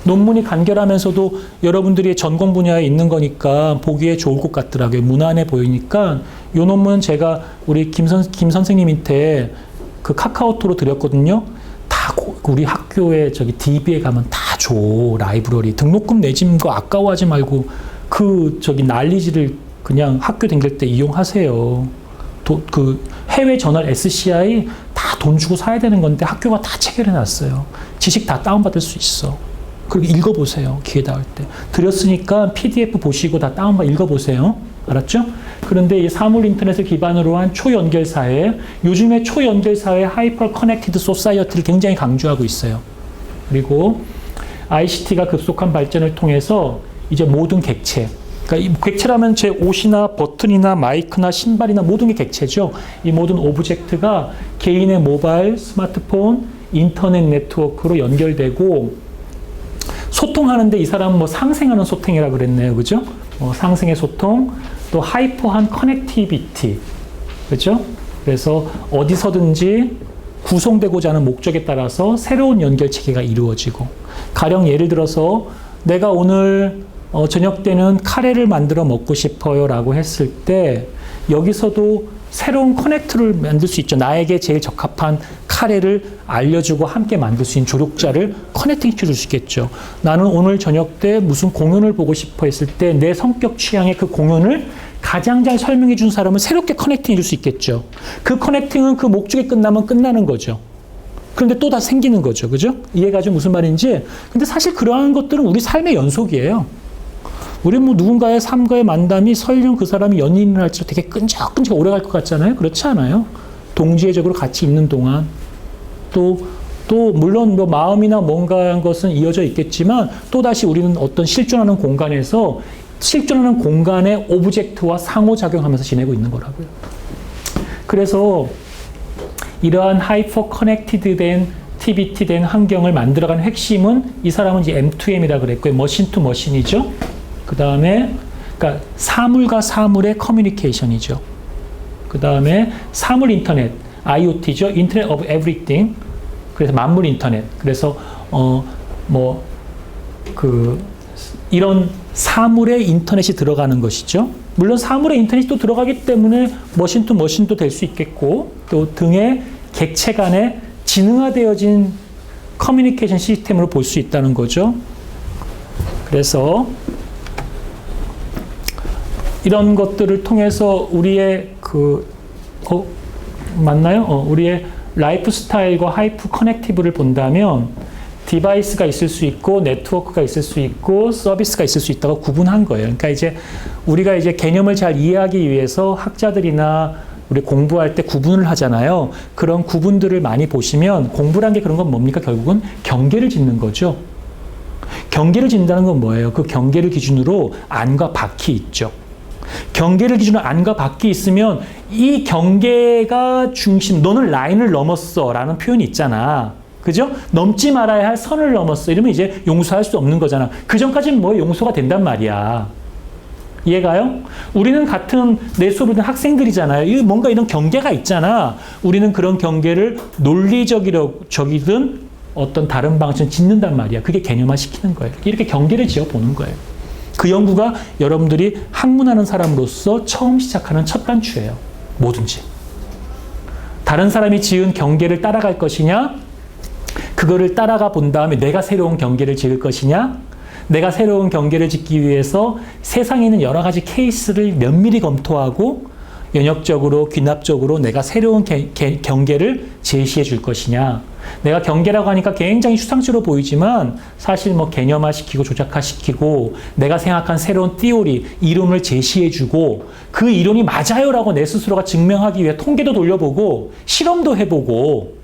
논문이 간결하면서도 여러분들이 전공 분야에 있는 거니까 보기에 좋을 것 같더라고요. 무난해 보이니까 이 논문은 제가 우리 김 선생님한테 그 카카오톡으로 드렸거든요. 다 우리 학교에 저기 DB에 가면 다 줘. 라이브러리 등록금 내지는 거 아까워하지 말고 그 저기 난리지를 그냥 학교 다닐 때 이용하세요. 그 해외 저널 SCI 다 돈 주고 사야 되는 건데 학교가 다 체결해 놨어요. 지식 다 다운받을 수 있어. 그리고 읽어보세요. 기회 닿을 때. 드렸으니까 PDF 보시고 다 다운받아 읽어보세요. 알았죠? 그런데 이 사물 인터넷을 기반으로 한 초연결사회, 요즘에 초연결사회 하이퍼 커넥티드 소사이어티를 굉장히 강조하고 있어요. 그리고 ICT가 급속한 발전을 통해서 이제 모든 객체, 그러니까 이 객체라면 제 옷이나 버튼이나 마이크나 신발이나 모든 게 객체죠. 이 모든 오브젝트가 개인의 모바일, 스마트폰, 인터넷 네트워크로 연결되고 소통하는데 이 사람은 뭐 상생하는 소통이라 그랬네요. 그죠? 상생의 소통, 또 하이퍼한 커넥티비티. 그죠? 그래서 어디서든지 구성되고자 하는 목적에 따라서 새로운 연결 체계가 이루어지고 가령 예를 들어서 내가 오늘 저녁 때는 카레를 만들어 먹고 싶어요 라고 했을 때 여기서도 새로운 커넥트를 만들 수 있죠. 나에게 제일 적합한 카레를 알려주고 함께 만들 수 있는 조력자를 커넥팅 시켜줄 수 있겠죠. 나는 오늘 저녁 때 무슨 공연을 보고 싶어 했을 때 내 성격 취향의 그 공연을 가장 잘 설명해 준 사람을 새롭게 커넥팅 해줄 수 있겠죠. 그 커넥팅은 그 목적이 끝나면 끝나는 거죠. 그런데 또 다 생기는 거죠. 그죠? 이해가죠? 무슨 말인지. 근데 사실 그러한 것들은 우리 삶의 연속이에요. 우리 뭐 누군가의 삶과의 만남이 설령 그 사람이 연인을 할지라도 되게 끈적끈적 오래 갈 것 같잖아요. 그렇지 않아요. 동지애적으로 같이 있는 동안 또 물론 뭐 마음이나 뭔가한 것은 이어져 있겠지만 또다시 우리는 어떤 실존하는 공간에서 실존하는 공간의 오브젝트와 상호작용하면서 지내고 있는 거라고요. 그래서 이러한 하이퍼 커넥티드 된 TBT 된 환경을 만들어가는 핵심은 이 사람은 이제 M2M이라고 그랬고요. 머신 투 머신이죠. 그 다음에 그러니까 사물과 사물의 커뮤니케이션이죠. 그 다음에 사물 인터넷, IoT죠. 인터넷 오브 에브리띵. 그래서 만물 인터넷. 그래서 이런 사물의 인터넷이 들어가는 것이죠. 물론 사물의 인터넷이 또 들어가기 때문에 머신 투 머신도 될 수 있겠고 또 등의 객체 간의 지능화되어진 커뮤니케이션 시스템으로 볼 수 있다는 거죠. 그래서 이런 것들을 통해서 우리의 맞나요? 우리의 라이프 스타일과 하이프 커넥티브를 본다면 디바이스가 있을 수 있고 네트워크가 있을 수 있고 서비스가 있을 수 있다고 구분한 거예요. 그러니까 이제 우리가 이제 개념을 잘 이해하기 위해서 학자들이나 우리 공부할 때 구분을 하잖아요. 그런 구분들을 많이 보시면 공부란 게 그런 건 뭡니까? 결국은 경계를 짓는 거죠. 경계를 짓는다는 건 뭐예요? 그 경계를 기준으로 안과 밖이 있죠. 경계를 기준으로 안과 밖이 있으면 이 경계가 중심, 너는 라인을 넘었어 라는 표현이 있잖아. 그죠? 넘지 말아야 할 선을 넘었어. 이러면 이제 용서할 수 없는 거잖아. 그 전까지는 뭐 용서가 된단 말이야. 이해가요? 우리는 같은 내 수업을 듣는 학생들이잖아요. 뭔가 이런 경계가 있잖아. 우리는 그런 경계를 논리적이든 어떤 다른 방식으로 짓는단 말이야. 그게 개념화 시키는 거예요. 이렇게 경계를 지어보는 거예요. 그 연구가 여러분들이 학문하는 사람으로서 처음 시작하는 첫 단추예요. 뭐든지. 다른 사람이 지은 경계를 따라갈 것이냐? 그거를 따라가 본 다음에 내가 새로운 경계를 지을 것이냐? 내가 새로운 경계를 짓기 위해서 세상에 있는 여러 가지 케이스를 면밀히 검토하고 연역적으로, 귀납적으로 내가 새로운 경계를 제시해 줄 것이냐. 내가 경계라고 하니까 굉장히 추상적으로 보이지만 사실 뭐 개념화시키고 조작화시키고 내가 생각한 새로운 티오리, 이론을 제시해 주고 그 이론이 맞아요라고 내 스스로가 증명하기 위해 통계도 돌려보고 실험도 해보고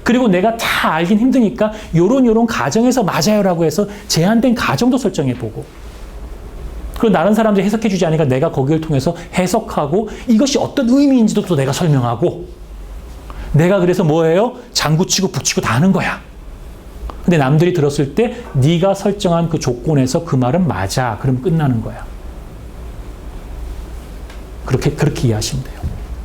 그리고 내가 다 알긴 힘드니까 요런 가정에서 맞아요라고 해서 제한된 가정도 설정해보고 그리고 다른 사람들이 해석해주지 않으니까 내가 거기를 통해서 해석하고 이것이 어떤 의미인지도 또 내가 설명하고 내가 그래서 뭐예요? 장구치고 북치고 다 하는 거야. 근데 남들이 들었을 때 네가 설정한 그 조건에서 그 말은 맞아. 그럼 끝나는 거야. 그렇게 이해하시면 돼요.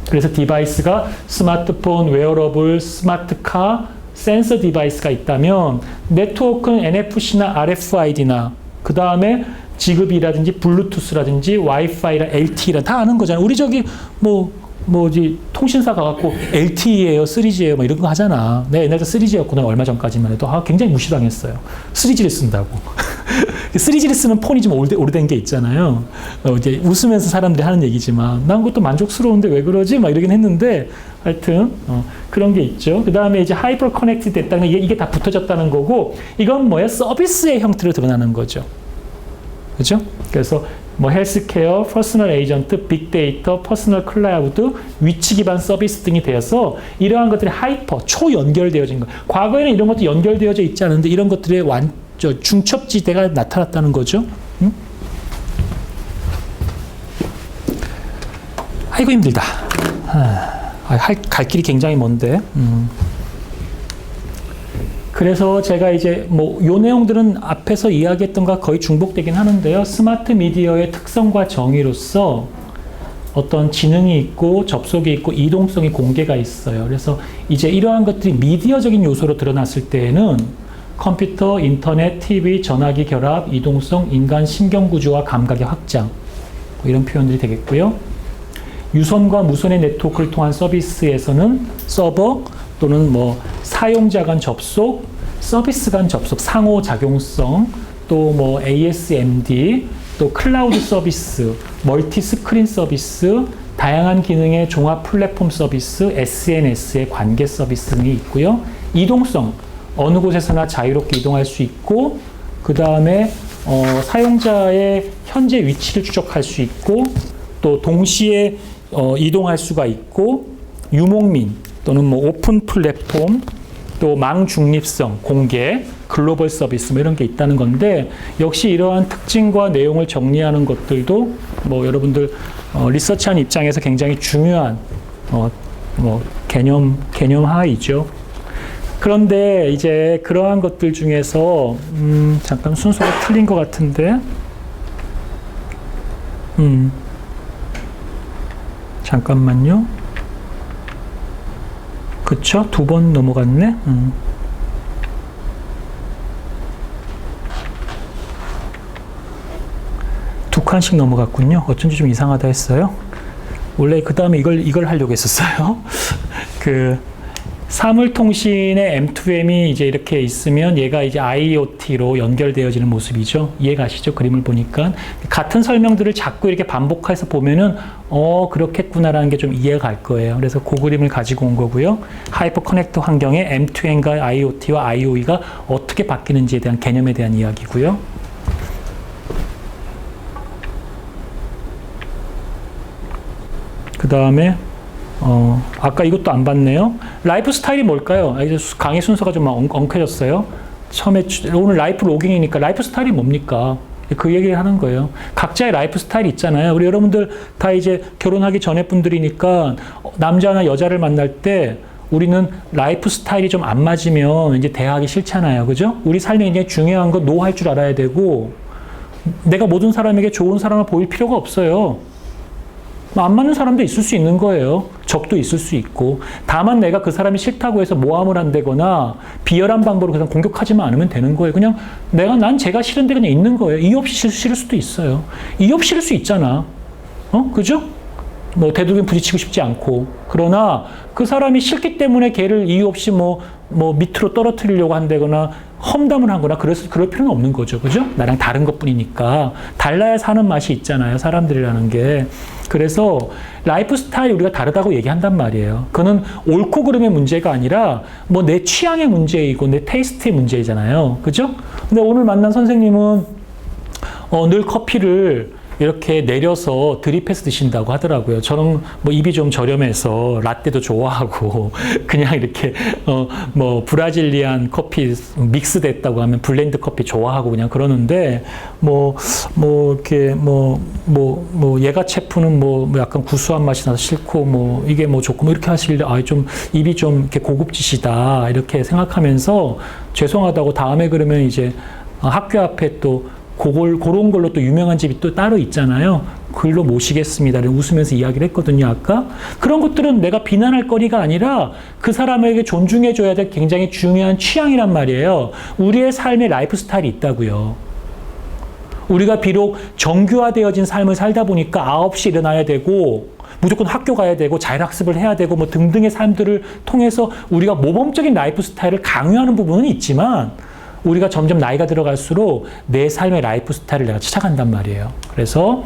그래서 디바이스가 스마트폰, 웨어러블, 스마트카, 센서 디바이스가 있다면 네트워크는 NFC나 RFID나 그 다음에 지급이라든지 블루투스라든지 와이파이라 LTE라 다 아는 거잖아. 우리 저기 뭐지 통신사 가갖고 LTE예요, 3G예요, 뭐 이런 거 하잖아. 내가 옛날에 3G였구나 얼마 전까지만 해도 굉장히 무시당했어요. 3G를 쓴다고. 3G를 쓰는 폰이 좀 오래된 게 있잖아요. 이제 웃으면서 사람들이 하는 얘기지만 난 그것도 만족스러운데 왜 그러지? 막 이러긴 했는데 하여튼 그런 게 있죠. 그 다음에 이제 하이퍼 커넥트 됐다는 게 이게 다 붙어졌다는 거고 이건 뭐야? 서비스의 형태로 드러나는 거죠. 그죠? 그래서 뭐 헬스케어, 퍼스널 에이전트, 빅데이터, 퍼스널 클라우드, 위치 기반 서비스 등이 되어서 이러한 것들이 하이퍼, 초연결되어진 거. 과거에는 이런 것도 연결되어져 있지 않은데 이런 것들의 중첩지대가 나타났다는 거죠. 응? 아이고 힘들다. 갈 길이 굉장히 먼데. 그래서 제가 이제 요 내용들은 앞에서 이야기했던 것과 거의 중복되긴 하는데요. 스마트 미디어의 특성과 정의로서 어떤 지능이 있고 접속이 있고 이동성이 공개가 있어요. 그래서 이제 이러한 것들이 미디어적인 요소로 드러났을 때에는 컴퓨터, 인터넷, TV, 전화기 결합, 이동성, 인간 신경구조와 감각의 확장. 뭐 이런 표현들이 되겠고요. 유선과 무선의 네트워크를 통한 서비스에서는 서버 또는 뭐 사용자 간 접속, 서비스 간 접속, 상호작용성, 또 뭐 ASMD, 또 클라우드 서비스, 멀티 스크린 서비스, 다양한 기능의 종합 플랫폼 서비스, SNS의 관계 서비스 등이 있고요. 이동성, 어느 곳에서나 자유롭게 이동할 수 있고, 그 다음에 사용자의 현재 위치를 추적할 수 있고, 또 동시에 이동할 수가 있고, 유목민 또는 뭐 오픈 플랫폼, 또 망중립성, 공개, 글로벌 서비스 뭐 이런 게 있다는 건데, 역시 이러한 특징과 내용을 정리하는 것들도 뭐 여러분들 리서치하는 입장에서 굉장히 중요한 뭐 개념하이죠. 그런데 이제 그러한 것들 중에서 잠깐 순서가 틀린 것 같은데, 잠깐만요. 그쵸? 2번 넘어갔네. 두 칸씩 넘어갔군요. 어쩐지 좀 이상하다 했어요. 원래 그 다음에 이걸 하려고 했었어요. 그 사물통신의 M2M이 이제 이렇게 있으면 얘가 이제 IoT로 연결되어지는 모습이죠. 이해가시죠? 그림을 보니까. 같은 설명들을 자꾸 이렇게 반복해서 보면은, 그렇겠구나라는 게 좀 이해가 갈 거예요. 그래서 그 그림을 가지고 온 거고요. 하이퍼 커넥터 환경에 M2M과 IoT와 IoE가 어떻게 바뀌는지에 대한 개념에 대한 이야기고요. 그 다음에 아까 이것도 안 봤네요. 라이프 스타일이 뭘까요? 이제 강의 순서가 좀 엉켜졌어요. 처음에 오늘 라이프 로깅이니까 라이프 스타일이 뭡니까? 그 얘기를 하는 거예요. 각자의 라이프 스타일이 있잖아요. 우리 여러분들 다 이제 결혼하기 전에 분들이니까 남자나 여자를 만날 때 우리는 라이프 스타일이 좀 안 맞으면 이제 대화하기 싫잖아요. 그죠? 우리 삶에 굉장히 중요한 건 노 할 줄 알아야 되고, 내가 모든 사람에게 좋은 사람을 보일 필요가 없어요. 안 맞는 사람도 있을 수 있는 거예요. 적도 있을 수 있고. 다만 내가 그 사람이 싫다고 해서 모함을 한다거나 비열한 방법으로 그냥 공격하지만 않으면 되는 거예요. 그냥 난 제가 싫은데 그냥 있는 거예요. 이유 없이 싫을 수도 있어요. 이유 없이 싫을 수 있잖아. 그죠? 뭐 되도록이면 부딪히고 싶지 않고. 그러나 그 사람이 싫기 때문에 걔를 이유 없이 뭐 밑으로 떨어뜨리려고 한다거나 험담을 하거나 그럴 필요는 없는 거죠. 그죠? 나랑 다른 것 뿐이니까. 달라야 사는 맛이 있잖아요. 사람들이라는 게. 그래서 라이프 스타일이 우리가 다르다고 얘기한단 말이에요. 그거는 옳고 그름의 문제가 아니라 뭐 내 취향의 문제이고 내 테이스트의 문제잖아요. 그죠? 근데 오늘 만난 선생님은 늘 커피를 이렇게 내려서 드립해서 드신다고 하더라고요. 저는 뭐 입이 좀 저렴해서 라떼도 좋아하고 그냥 이렇게 뭐 브라질리안 커피 믹스 됐다고 하면 블렌드 커피 좋아하고 그냥 그러는데 이렇게 예가 체프는 뭐 약간 구수한 맛이 나서 싫고 뭐 이게 뭐 좋고 이렇게 하시길래 좀 입이 좀 이렇게 고급지시다 이렇게 생각하면서 죄송하다고 다음에 그러면 이제 학교 앞에 또 그런 걸로 또 유명한 집이 또 따로 있잖아요. 글로 모시겠습니다. 웃으면서 이야기를 했거든요, 아까. 그런 것들은 내가 비난할 거리가 아니라 그 사람에게 존중해줘야 될 굉장히 중요한 취향이란 말이에요. 우리의 삶의 라이프 스타일이 있다고요. 우리가 비록 정규화되어진 삶을 살다 보니까 9시 일어나야 되고 무조건 학교 가야 되고 자율학습을 해야 되고 뭐 등등의 삶들을 통해서 우리가 모범적인 라이프 스타일을 강요하는 부분은 있지만 우리가 점점 나이가 들어갈수록 내 삶의 라이프 스타일을 내가 찾아간단 말이에요. 그래서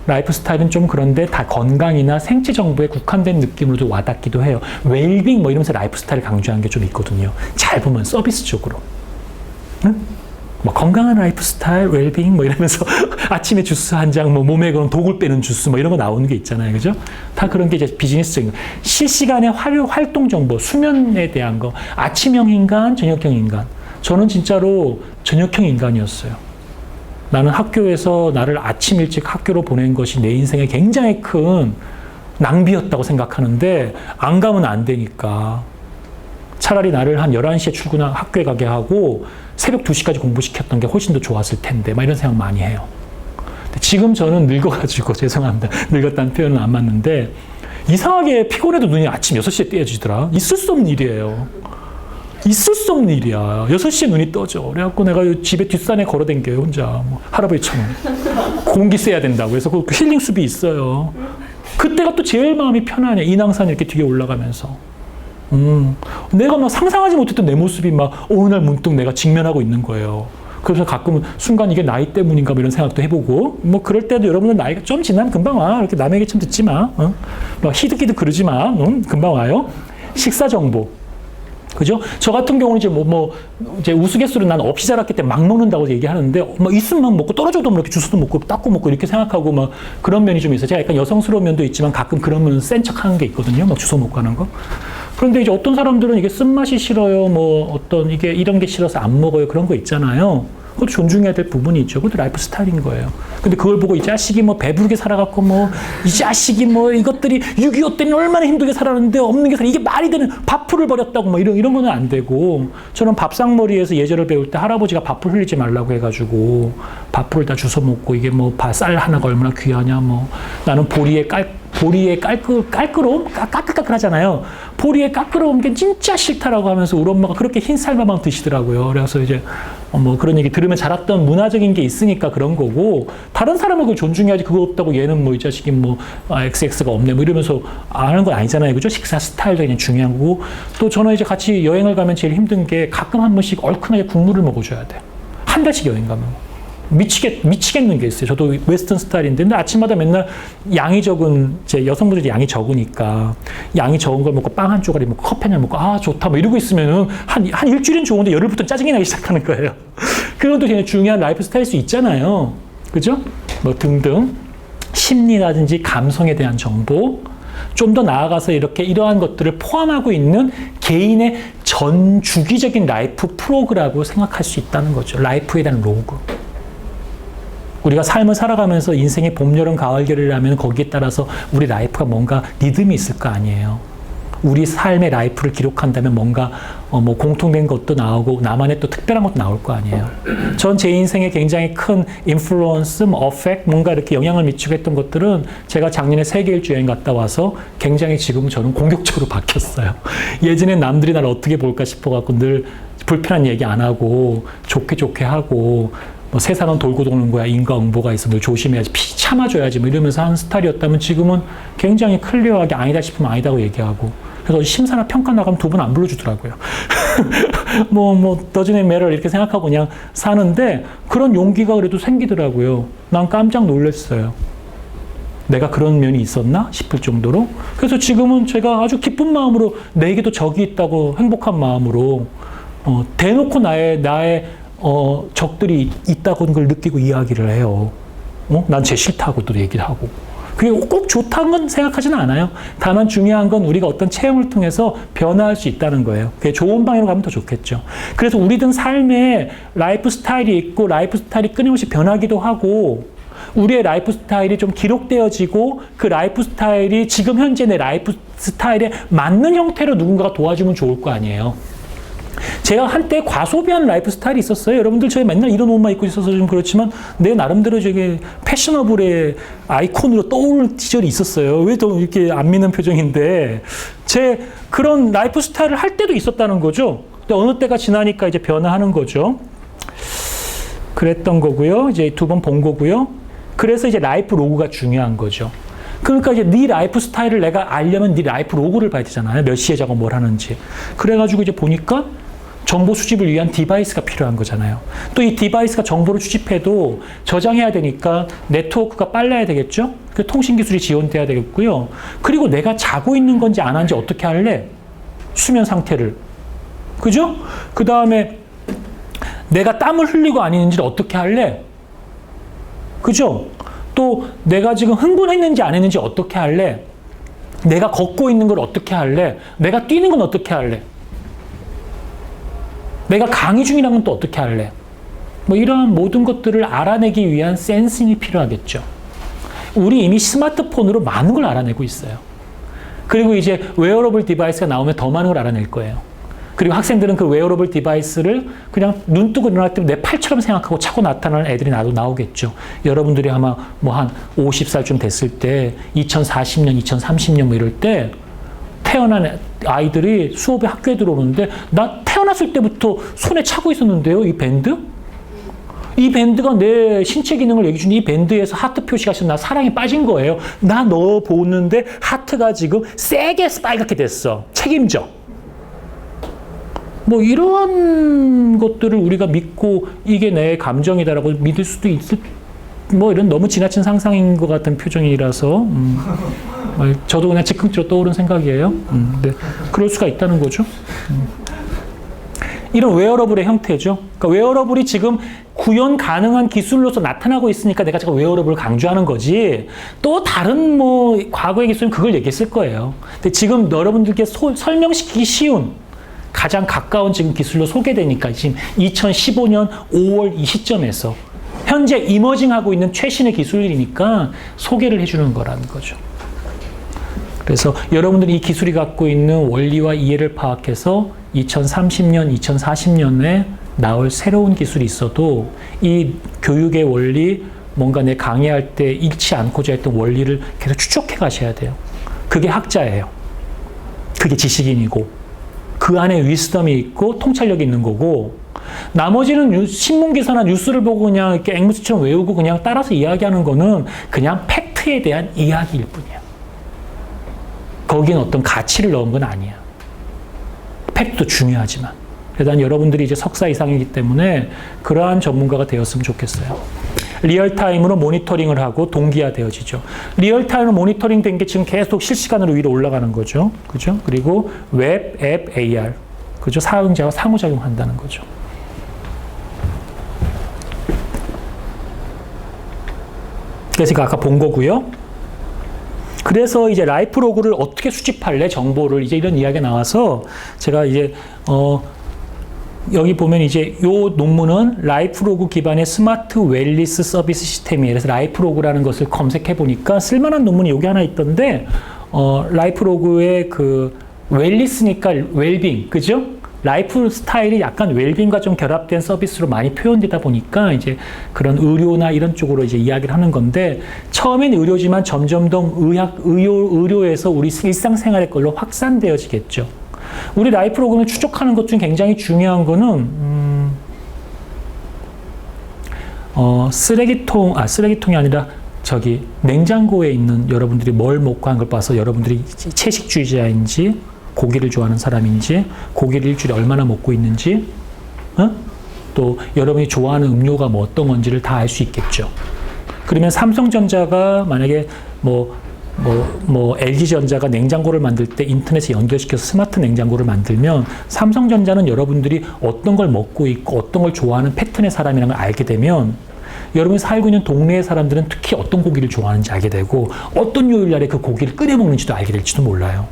라이프 스타일은 좀 그런데 다 건강이나 생체 정보에 국한된 느낌으로도 와닿기도 해요. 웰빙 뭐 이러면서 라이프 스타일을 강조하는 게 좀 있거든요. 잘 보면 서비스적으로. 응? 뭐 건강한 라이프 스타일, 웰빙 뭐 이러면서 아침에 주스 한 잔, 뭐 몸에 그런 독을 빼는 주스 뭐 이런 거 나오는 게 있잖아요. 그죠? 다 그런 게 이제 비즈니스적인 거. 실시간의 활동 정보, 수면에 대한 거. 아침형 인간, 저녁형 인간. 저는 진짜로 저녁형 인간이었어요. 나는 학교에서 나를 아침 일찍 학교로 보낸 것이 내 인생에 굉장히 큰 낭비였다고 생각하는데 안 가면 안 되니까 차라리 나를 한 11시에 학교에 가게 하고 새벽 2시까지 공부시켰던 게 훨씬 더 좋았을 텐데 막 이런 생각 많이 해요. 지금 저는 늙어가지고 죄송합니다. 늙었다는 표현은 안 맞는데 이상하게 피곤해도 눈이 아침 6시에 떼어지더라. 있을 수 없는 일이에요. 있을 수 수 없는 일이야. 6시에 눈이 떠져. 그래갖고 내가 집에 뒷산에 걸어댕겨요, 혼자. 뭐 할아버지처럼. 공기 쐬야 된다고. 그래서 그 힐링 숲이 있어요. 그때가 또 제일 마음이 편하냐. 인왕산 이렇게 뒤에 올라가면서. 내가 막 상상하지 못했던 내 모습이 막 어느 날 문득 내가 직면하고 있는 거예요. 그래서 가끔은 순간 이게 나이 때문인가 뭐 이런 생각도 해보고, 뭐 그럴 때도 여러분들 나이가 좀 지나면 금방 와. 이렇게 남의 얘기 좀 듣지 마. 막 희득희득 그러지 마. 금방 와요. 식사 정보. 그죠? 저 같은 경우는 이제 이제 우스갯소리로 난 없이 자랐기 때문에 막 먹는다고 얘기하는데, 막 있으면 막 먹고 떨어져도 뭐 이렇게 주스도 먹고 닦고 먹고 이렇게 생각하고 막 그런 면이 좀 있어요. 제가 약간 여성스러운 면도 있지만 가끔 그런 면은 센 척 하는 게 있거든요. 막 주워 먹고 하는 거. 그런데 이제 어떤 사람들은 이게 쓴맛이 싫어요. 뭐 어떤 이게 이런 게 싫어서 안 먹어요. 그런 거 있잖아요. 그것도 존중해야 될 부분이 있죠. 그것도 라이프 스타일인 거예요. 근데 그걸 보고 이 자식이 뭐 배부르게 살아갖고 뭐 이 자식이 뭐 이것들이 6.25 때는 얼마나 힘들게 살았는데 없는 게 이게 말이 되는 밥풀을 버렸다고 뭐 이런 거는 안 되고, 저는 밥상머리에서 예절을 배울 때 할아버지가 밥풀 흘리지 말라고 해가지고 밥풀을 다 주워 먹고, 이게 뭐 쌀 하나가 얼마나 귀하냐, 뭐 나는 보리의 깔끔함? 까끌까끌하잖아요. 보리의 까끌어온 게 진짜 싫다라고 하면서 우리 엄마가 그렇게 흰 쌀밥만 드시더라고요. 그래서 이제 뭐 그런 얘기 들으면 자랐던 문화적인 게 있으니까 그런 거고, 다른 사람은 그걸 존중해야지. 그거 없다고 얘는 뭐 이 자식이 뭐 XX가 없네 뭐 이러면서 아는 건 아니잖아요. 그죠? 식사 스타일도 그냥 중요한 거고, 또 저는 이제 같이 여행을 가면 제일 힘든 게 가끔 한 번씩 얼큰하게 국물을 먹어줘야 돼. 한 달씩 여행 가면. 미치겠는 게 있어요. 저도 웨스턴 스타일인데, 근데 아침마다 맨날 양이 적은, 제 여성분들이 양이 적으니까 양이 적은 걸 먹고 빵 한 조각이 먹고 커피 한 잔 먹고 아 좋다 뭐 이러고 있으면은 한 일주일은 좋은데 열흘부터 짜증이 나기 시작하는 거예요. 그런 것도 굉장히 중요한 라이프 스타일일 수 있잖아요. 그죠? 뭐 등등 심리라든지 감성에 대한 정보, 좀 더 나아가서 이렇게 이러한 것들을 포함하고 있는 개인의 전 주기적인 라이프 프로그라고 생각할 수 있다는 거죠. 라이프에 대한 로그. 우리가 삶을 살아가면서 인생의 봄, 여름, 가을, 겨울이라면 거기에 따라서 우리 라이프가 뭔가 리듬이 있을 거 아니에요. 우리 삶의 라이프를 기록한다면 뭔가 뭐 공통된 것도 나오고 나만의 또 특별한 것도 나올 거 아니에요. 전 제 인생에 굉장히 큰 인플루언스, 어펙트, 뭔가 이렇게 영향을 미치고 했던 것들은 제가 작년에 세계 일주 여행 갔다 와서 굉장히 지금 저는 공격적으로 바뀌었어요. 예전엔 남들이 나를 어떻게 볼까 싶어갖고 늘 불편한 얘기 안 하고 좋게 하고, 뭐 세상은 돌고 도는 거야, 인과응보가 있어, 늘 조심해야지, 참아줘야지 뭐 이러면서 하는 스타일이었다면 지금은 굉장히 클리어하게 아니다 싶으면 아니다고 얘기하고, 그래서 심사나 평가 나가면 두 분 안 불러주더라고요. doesn't matter 이렇게 생각하고 그냥 사는데, 그런 용기가 그래도 생기더라고요. 난 깜짝 놀랐어요. 내가 그런 면이 있었나 싶을 정도로. 그래서 지금은 제가 아주 기쁜 마음으로 내게도 적이 있다고 행복한 마음으로 대놓고 나의 적들이 있다고 걸 느끼고 이야기를 해요. 난 쟤 싫다고도 얘기를 하고. 그게 꼭 좋다는 건 생각하지는 않아요. 다만 중요한 건 우리가 어떤 체험을 통해서 변화할 수 있다는 거예요. 그게 좋은 방향으로 가면 더 좋겠죠. 그래서 우리든 삶에 라이프 스타일이 있고, 라이프 스타일이 끊임없이 변하기도 하고, 우리의 라이프 스타일이 좀 기록되어지고, 그 라이프 스타일이 지금 현재 내 라이프 스타일에 맞는 형태로 누군가가 도와주면 좋을 거 아니에요. 제가 한때 과소비한 라이프 스타일이 있었어요. 여러분들 저희 맨날 이런 옷만 입고 있어서 좀 그렇지만 내 나름대로 저게 패셔너블의 아이콘으로 떠오르는 시절이 있었어요. 왜 또 이렇게 안 믿는 표정인데, 제 그런 라이프 스타일을 할 때도 있었다는 거죠. 근데 어느 때가 지나니까 이제 변화하는 거죠. 그랬던 거고요. 이제 두 번 본 거고요. 그래서 이제 라이프 로그가 중요한 거죠. 그러니까 이제 네 라이프 스타일을 내가 알려면 네 라이프 로그를 봐야 되잖아요. 몇 시에 자고 뭘 하는지. 그래가지고 이제 보니까 정보 수집을 위한 디바이스가 필요한 거잖아요. 또 이 디바이스가 정보를 수집해도 저장해야 되니까 네트워크가 빨라야 되겠죠? 그 통신 기술이 지원돼야 되겠고요. 그리고 내가 자고 있는 건지 안 하는지 어떻게 할래? 수면 상태를. 그죠? 그 다음에 내가 땀을 흘리고 아니는지를 어떻게 할래? 그죠? 또 내가 지금 흥분했는지 안 했는지 어떻게 할래? 내가 걷고 있는 걸 어떻게 할래? 내가 뛰는 건 어떻게 할래? 내가 강의 중이라는 건 또 어떻게 할래? 뭐 이러한 모든 것들을 알아내기 위한 센싱이 필요하겠죠. 우리 이미 스마트폰으로 많은 걸 알아내고 있어요. 그리고 이제 웨어러블 디바이스가 나오면 더 많은 걸 알아낼 거예요. 그리고 학생들은 그 웨어러블 디바이스를 그냥 눈 뜨고 일어날 때 내 팔처럼 생각하고 차고 나타나는 애들이 나오겠죠. 여러분들이 아마 뭐 한 50살쯤 됐을 때 2040년, 2030년 뭐 이럴 때 태어난 아이들이 수업에 학교에 들어오는데 나 태어났을 때부터 손에 차고 있었는데요, 이 밴드? 이 밴드가 내 신체 기능을 얘기해 주는 이 밴드에서 하트 표시가 있어서 나 사랑에 빠진 거예요. 나 너 보는데 하트가 지금 세게 빨갛게 됐어. 책임져. 뭐 이러한 것들을 우리가 믿고 이게 내 감정이다라고 믿을 수도 있을, 뭐 이런 너무 지나친 상상인 것 같은 표정이라서 저도 그냥 즉흥적으로 떠오른 생각이에요. 네. 그럴 수가 있다는 거죠. 이런 웨어러블의 형태죠. 그러니까 웨어러블이 지금 구현 가능한 기술로서 나타나고 있으니까 내가 제가 웨어러블을 강조하는 거지, 또 다른 뭐 과거의 기술은 그걸 얘기했을 거예요. 근데 지금 여러분들께 설명시키기 쉬운 가장 가까운 지금 기술로 소개되니까 지금 2015년 5월 이 시점에서 현재 이머징하고 있는 최신의 기술이니까 소개를 해주는 거라는 거죠. 그래서 여러분들이 이 기술이 갖고 있는 원리와 이해를 파악해서 2030년, 2040년에 나올 새로운 기술이 있어도 이 교육의 원리, 뭔가 내 강의할 때 잃지 않고자 했던 원리를 계속 추적해 가셔야 돼요. 그게 학자예요. 그게 지식인이고 그 안에 위스덤이 있고 통찰력이 있는 거고, 나머지는 신문기사나 뉴스를 보고 그냥 이렇게 앵무새처럼 외우고 그냥 따라서 이야기하는 거는 그냥 팩트에 대한 이야기일 뿐이야. 거기는 어떤 가치를 넣은 건 아니야. 팩트도 중요하지만. 그래서 여러분들이 이제 석사 이상이기 때문에 그러한 전문가가 되었으면 좋겠어요. 리얼타임으로 모니터링을 하고 동기화되어지죠. 리얼타임으로 모니터링 된 게 지금 계속 실시간으로 위로 올라가는 거죠. 그죠? 그리고 웹, 앱, AR. 그죠? 사응자와 상호작용한다는 거죠. 그래서 아까 본 거고요. 그래서 이제 라이프 로그를 어떻게 수집할래? 정보를 이제 이런 이야기가 나와서 제가 이제 여기 보면 이제 요 논문은 라이프 로그 기반의 스마트 웰리스 서비스 시스템이에요. 그래서 라이프 로그라는 것을 검색해 보니까 쓸만한 논문이 여기 하나 있던데, 라이프 로그의 그 웰리스니까 웰빙, 그죠? 라이프 스타일이 약간 웰빙과 좀 결합된 서비스로 많이 표현되다 보니까 이제 그런 의료나 이런 쪽으로 이제 이야기를 하는 건데, 처음엔 의료지만 점점 더 의료에서 우리 일상생활의 걸로 확산되어지겠죠. 우리 라이프 로그를 추적하는 것 중 굉장히 중요한 거는 쓰레기통이 아니라 저기 냉장고에 있는 여러분들이 뭘 먹고 한 걸 봐서 여러분들이 채식주의자인지 고기를 좋아하는 사람인지 고기를 일주일에 얼마나 먹고 있는지 또 여러분이 좋아하는 음료가 뭐 어떤 건지를 다 알 수 있겠죠. 그러면 삼성전자가 만약에 LG전자가 냉장고를 만들 때 인터넷에 연결시켜서 스마트 냉장고를 만들면 삼성전자는 여러분들이 어떤 걸 먹고 있고 어떤 걸 좋아하는 패턴의 사람이라는 걸 알게 되면 여러분이 살고 있는 동네의 사람들은 특히 어떤 고기를 좋아하는지 알게 되고 어떤 요일날에 그 고기를 끓여 먹는지도 알게 될지도 몰라요.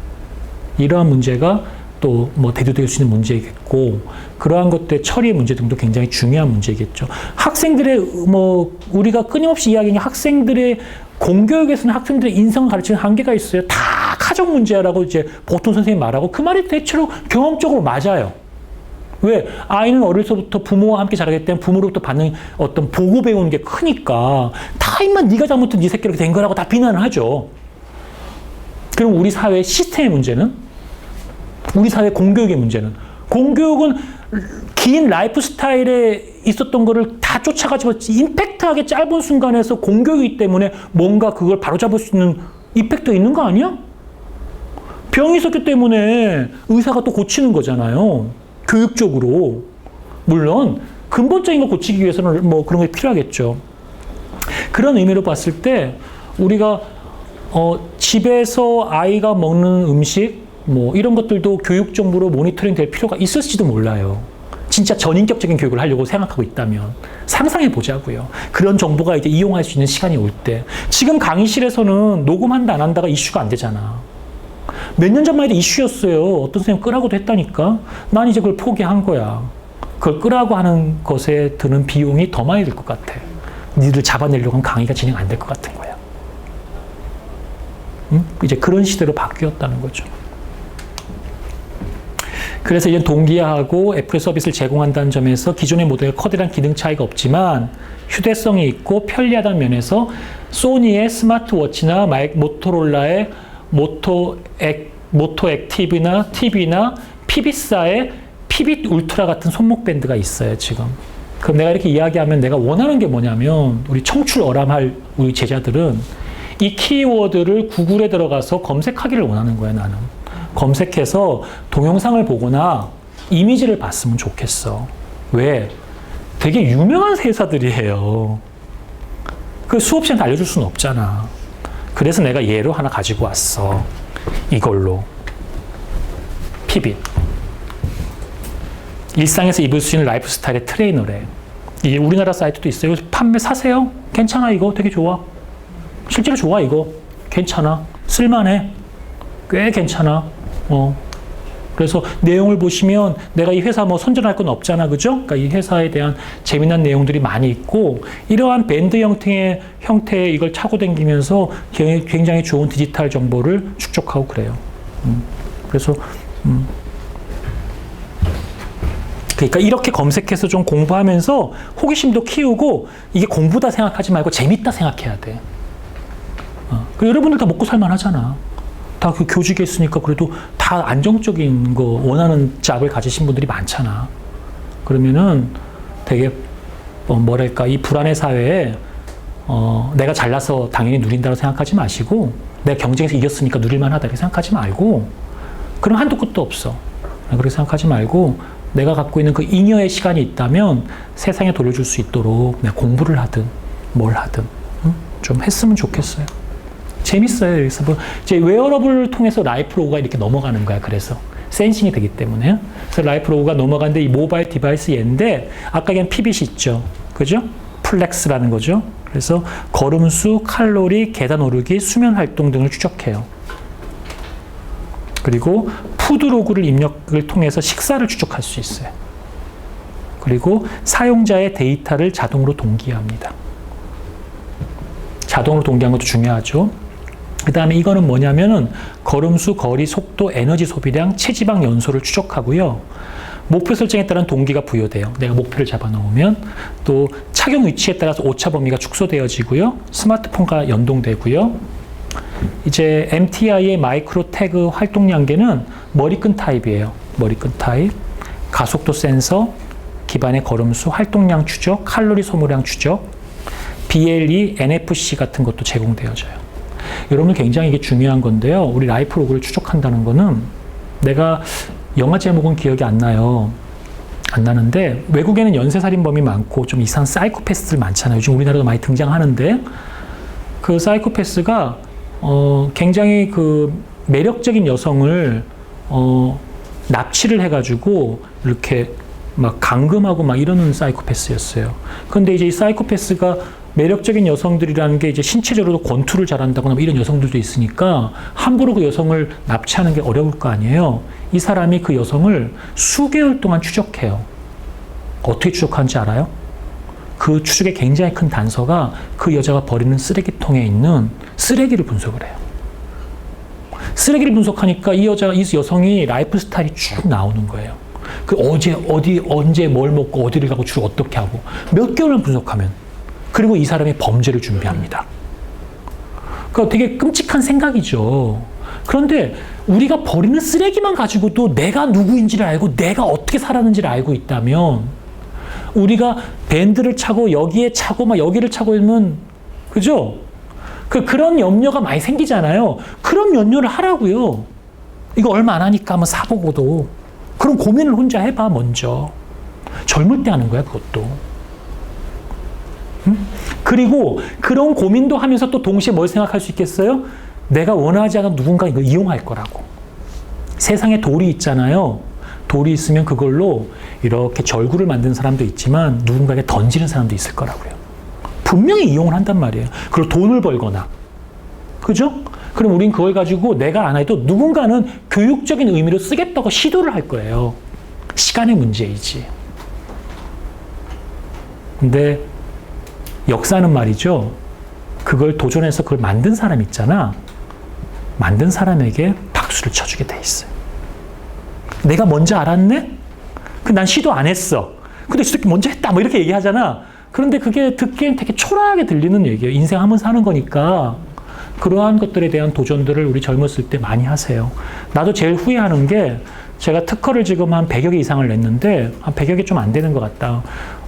이러한 문제가 또 대두될 수 있는 문제겠고, 그러한 것들의 처리의 문제 등도 굉장히 중요한 문제겠죠. 학생들의 우리가 끊임없이 이야기하는 학생들의 공교육에서는 학생들의 인성을 가르치는 한계가 있어요. 다 가정 문제라고 이제 보통 선생님이 말하고 그 말이 대체로 경험적으로 맞아요. 왜? 아이는 어려서부터 부모와 함께 자라기 때문에 부모로부터 받는 어떤 보고 배우는 게 크니까 다 임마 네가 잘못해 네 새끼 이렇게 된 거라고 다 비난을 하죠. 그럼 우리 사회의 시스템의 문제는, 우리 사회 공교육의 문제는, 공교육은 긴 라이프 스타일에 있었던 거를 다 쫓아가지고 임팩트하게 짧은 순간에서 공교육이기 때문에 뭔가 그걸 바로잡을 수 있는 임팩트가 있는 거 아니야? 병이 있었기 때문에 의사가 또 고치는 거잖아요. 교육적으로. 물론 근본적인 걸 고치기 위해서는 그런 게 필요하겠죠. 그런 의미로 봤을 때 우리가 집에서 아이가 먹는 음식 이런 것들도 교육 정보로 모니터링 될 필요가 있을지도 몰라요. 진짜 전인격적인 교육을 하려고 생각하고 있다면 상상해 보자고요. 그런 정보가 이제 이용할 수 있는 시간이 올 때. 지금 강의실에서는 녹음한다 안 한다가 이슈가 안 되잖아. 몇 년 전만 해도 이슈였어요. 어떤 선생님 끄라고도 했다니까. 난 이제 그걸 포기한 거야. 그걸 끄라고 하는 것에 드는 비용이 더 많이 들 것 같아. 니들 잡아내려고 하면 강의가 진행 안 될 것 같은 거야. 응? 이제 그런 시대로 바뀌었다는 거죠. 그래서 이제 동기화하고 애플 서비스를 제공한다는 점에서 기존의 모델과 커다란 기능 차이가 없지만 휴대성이 있고 편리하다는 면에서 소니의 스마트워치나 모토로라의 모토 모토 액티브나 TV나 피빗사의 피빗 울트라 같은 손목 밴드가 있어요, 지금. 그럼 내가 이렇게 이야기하면 내가 원하는 게 뭐냐면 우리 청출 어람할 우리 제자들은 이 키워드를 구글에 들어가서 검색하기를 원하는 거야, 나는. 검색해서 동영상을 보거나 이미지를 봤으면 좋겠어. 왜? 되게 유명한 회사들이에요. 그 수업 시간에 알려줄 수는 없잖아. 그래서 내가 예로 하나 가지고 왔어. 이걸로. 피빗. 일상에서 입을 수 있는 라이프 스타일의 트레이너래. 이게 우리나라 사이트도 있어요. 판매 사세요. 괜찮아, 이거 되게 좋아. 실제로 좋아, 이거. 괜찮아. 쓸만해. 꽤 괜찮아. 그래서 내용을 보시면 내가 이 회사 뭐 선전할 건 없잖아, 그죠? 그러니까 이 회사에 대한 재미난 내용들이 많이 있고, 이러한 밴드 형태의 이걸 차고 다니면서 굉장히 좋은 디지털 정보를 축적하고 그래요. 그래서 그러니까 이렇게 검색해서 좀 공부하면서 호기심도 키우고, 이게 공부다 생각하지 말고 재밌다 생각해야 돼. 여러분들 다 먹고 살만 하잖아. 다 그 교직에 있으니까 그래도 다 안정적인 거 원하는 잡을 가지신 분들이 많잖아. 그러면은 되게 뭐랄까, 이 불안의 사회에 내가 잘나서 당연히 누린다고 생각하지 마시고, 내가 경쟁에서 이겼으니까 누릴만 하다 이렇게 생각하지 말고, 그럼 한도 끝도 없어. 그렇게 생각하지 말고, 내가 갖고 있는 그 잉여의 시간이 있다면 세상에 돌려줄 수 있도록 내가 공부를 하든 뭘 하든 좀 했으면 좋겠어요. 재밌어요. 그래서 뭐 이제 웨어러블을 통해서 라이프로우가 이렇게 넘어가는 거야. 그래서 센싱이 되기 때문에. 그래서 라이프로우가 넘어가는데 이 모바일 디바이스 얘인데, 아까 얘는 피빗이 있죠. 그죠? 플렉스라는 거죠. 그래서 걸음수, 칼로리, 계단 오르기, 수면 활동 등을 추적해요. 그리고 푸드로그를 입력을 통해서 식사를 추적할 수 있어요. 그리고 사용자의 데이터를 자동으로 동기화합니다. 자동으로 동기화한 것도 중요하죠. 그 다음에 이거는 뭐냐면은 걸음수, 거리, 속도, 에너지 소비량, 체지방 연소를 추적하고요. 목표 설정에 따른 동기가 부여돼요. 내가 목표를 잡아놓으면. 또 착용 위치에 따라서 오차 범위가 축소되어지고요. 스마트폰과 연동되고요. 이제 MTI의 마이크로 태그 활동 양계는 머리끈 타입이에요. 머리끈 타입. 가속도 센서, 기반의 걸음수, 활동량 추적, 칼로리 소모량 추적, BLE, NFC 같은 것도 제공되어져요. 여러분 굉장히 이게 중요한 건데요. 우리 라이프 로그를 추적한다는 거는, 내가 영화 제목은 기억이 안 나는데 외국에는 연쇄살인범이 많고 좀 이상한 사이코패스들 많잖아요. 요즘 우리나라도 많이 등장하는데, 그 사이코패스가 굉장히 그 매력적인 여성을 납치를 해가지고 이렇게 막 감금하고 막 이러는 사이코패스였어요. 근데 이제 이 사이코패스가 매력적인 여성들이라는 게 이제 신체적으로도 권투를 잘한다거나 뭐 이런 여성들도 있으니까 함부로 그 여성을 납치하는 게 어려울 거 아니에요. 이 사람이 그 여성을 수개월 동안 추적해요. 어떻게 추적하는지 알아요? 그 추적의 굉장히 큰 단서가 그 여자가 버리는 쓰레기통에 있는 쓰레기를 분석을 해요. 쓰레기를 분석하니까 이 여성이 라이프 스타일이 쭉 나오는 거예요. 그 언제 뭘 먹고 어디를 가고 주로 어떻게 하고 몇 개월을 분석하면, 그리고 이 사람이 범죄를 준비합니다. 그러니까 되게 끔찍한 생각이죠. 그런데 우리가 버리는 쓰레기만 가지고도 내가 누구인지를 알고 내가 어떻게 살았는지를 알고 있다면, 우리가 밴드를 차고 여기에 차고 막 여기를 차고 있으면, 그죠? 그런 염려가 많이 생기잖아요. 그런 염려를 하라고요. 이거 얼마 안 하니까 한번 사보고도. 그런 고민을 혼자 해봐, 먼저. 젊을 때 하는 거야, 그것도. 그리고 그런 고민도 하면서 또 동시에 뭘 생각할 수 있겠어요? 내가 원하지 않은 누군가 이거 이용할 거라고. 세상에 돌이 있잖아요. 돌이 있으면 그걸로 이렇게 절구를 만드는 사람도 있지만 누군가에게 던지는 사람도 있을 거라고요. 분명히 이용을 한단 말이에요. 그리고 돈을 벌거나. 그죠? 그럼 우린 그걸 가지고 내가 안 해도 누군가는 교육적인 의미로 쓰겠다고 시도를 할 거예요. 시간의 문제이지. 근데 역사는 말이죠. 그걸 도전해서 그걸 만든 사람 있잖아. 만든 사람에게 박수를 쳐주게 돼 있어요. 내가 먼저 알았네? 난 시도 안 했어. 근데 저렇게 먼저 했다. 뭐 이렇게 얘기하잖아. 그런데 그게 듣기엔 되게 초라하게 들리는 얘기예요. 인생 한번 사는 거니까. 그러한 것들에 대한 도전들을 우리 젊었을 때 많이 하세요. 나도 제일 후회하는 게 제가 특허를 지금 한 100여 개 이상을 냈는데 한 100여 개 좀 안 되는 것 같다.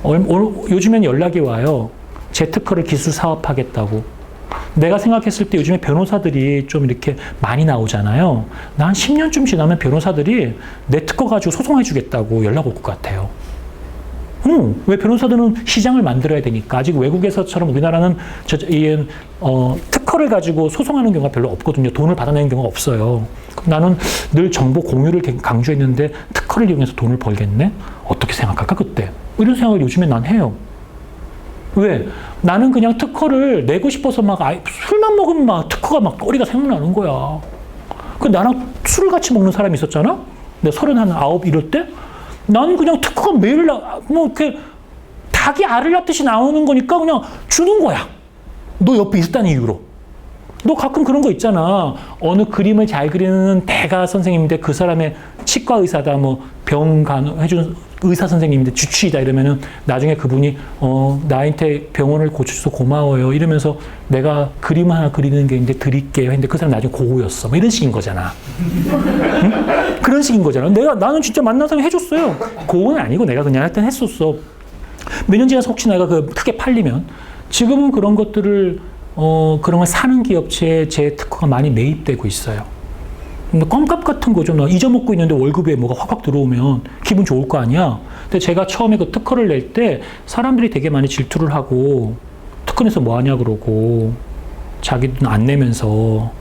요즘엔 연락이 와요. 제 특허를 기술 사업하겠다고. 내가 생각했을 때 요즘에 변호사들이 좀 이렇게 많이 나오잖아요. 나 한 10년쯤 지나면 변호사들이 내 특허 가지고 소송해 주겠다고 연락 올 것 같아요. 왜 변호사들은 시장을 만들어야 되니까. 아직 외국에서처럼 우리나라는 특허를 가지고 소송하는 경우가 별로 없거든요. 돈을 받아내는 경우가 없어요. 나는 늘 정보 공유를 강조했는데 특허를 이용해서 돈을 벌겠네? 어떻게 생각할까 그때? 이런 생각을 요즘에 난 해요. 왜? 나는 그냥 특허를 내고 싶어서 막 술만 먹으면 막 특허가 막 꼬리가 생각나는 거야. 그 나랑 술을 같이 먹는 사람이 있었잖아? 내가 39 이럴 때? 나는 그냥 특허가 매일 뭐 이렇게 닭이 알을 낳듯이 나오는 거니까 그냥 주는 거야. 너 옆에 있었다는 이유로. 너 가끔 그런 거 있잖아. 어느 그림을 잘 그리는 대가 선생님인데 그 사람의 치과 의사다, 뭐 병 해주는 의사 선생님인데 주치의다 이러면은 나중에 그분이 나한테 병원을 고쳐줘서 고마워요 이러면서 내가 그림 하나 그리는 게 이제 드릴게요 했는데 그 사람 나중에 고우였어. 뭐 이런 식인 거잖아. 응? 그런 식인 거잖아. 나는 진짜 만난 사람이 해줬어요. 고우는 아니고 내가 그냥 하여튼 했었어. 몇 년 지나서 혹시 내가 크게 팔리면. 지금은 그런 것들을 그런 걸 사는 기업체에 제 특허가 많이 매입되고 있어요. 껌값 같은 거죠. 나 잊어먹고 있는데 월급에 뭐가 확확 들어오면 기분 좋을 거 아니야. 근데 제가 처음에 그 특허를 낼 때 사람들이 되게 많이 질투를 하고 특허 내서 뭐 하냐 그러고 자기 돈 안 내면서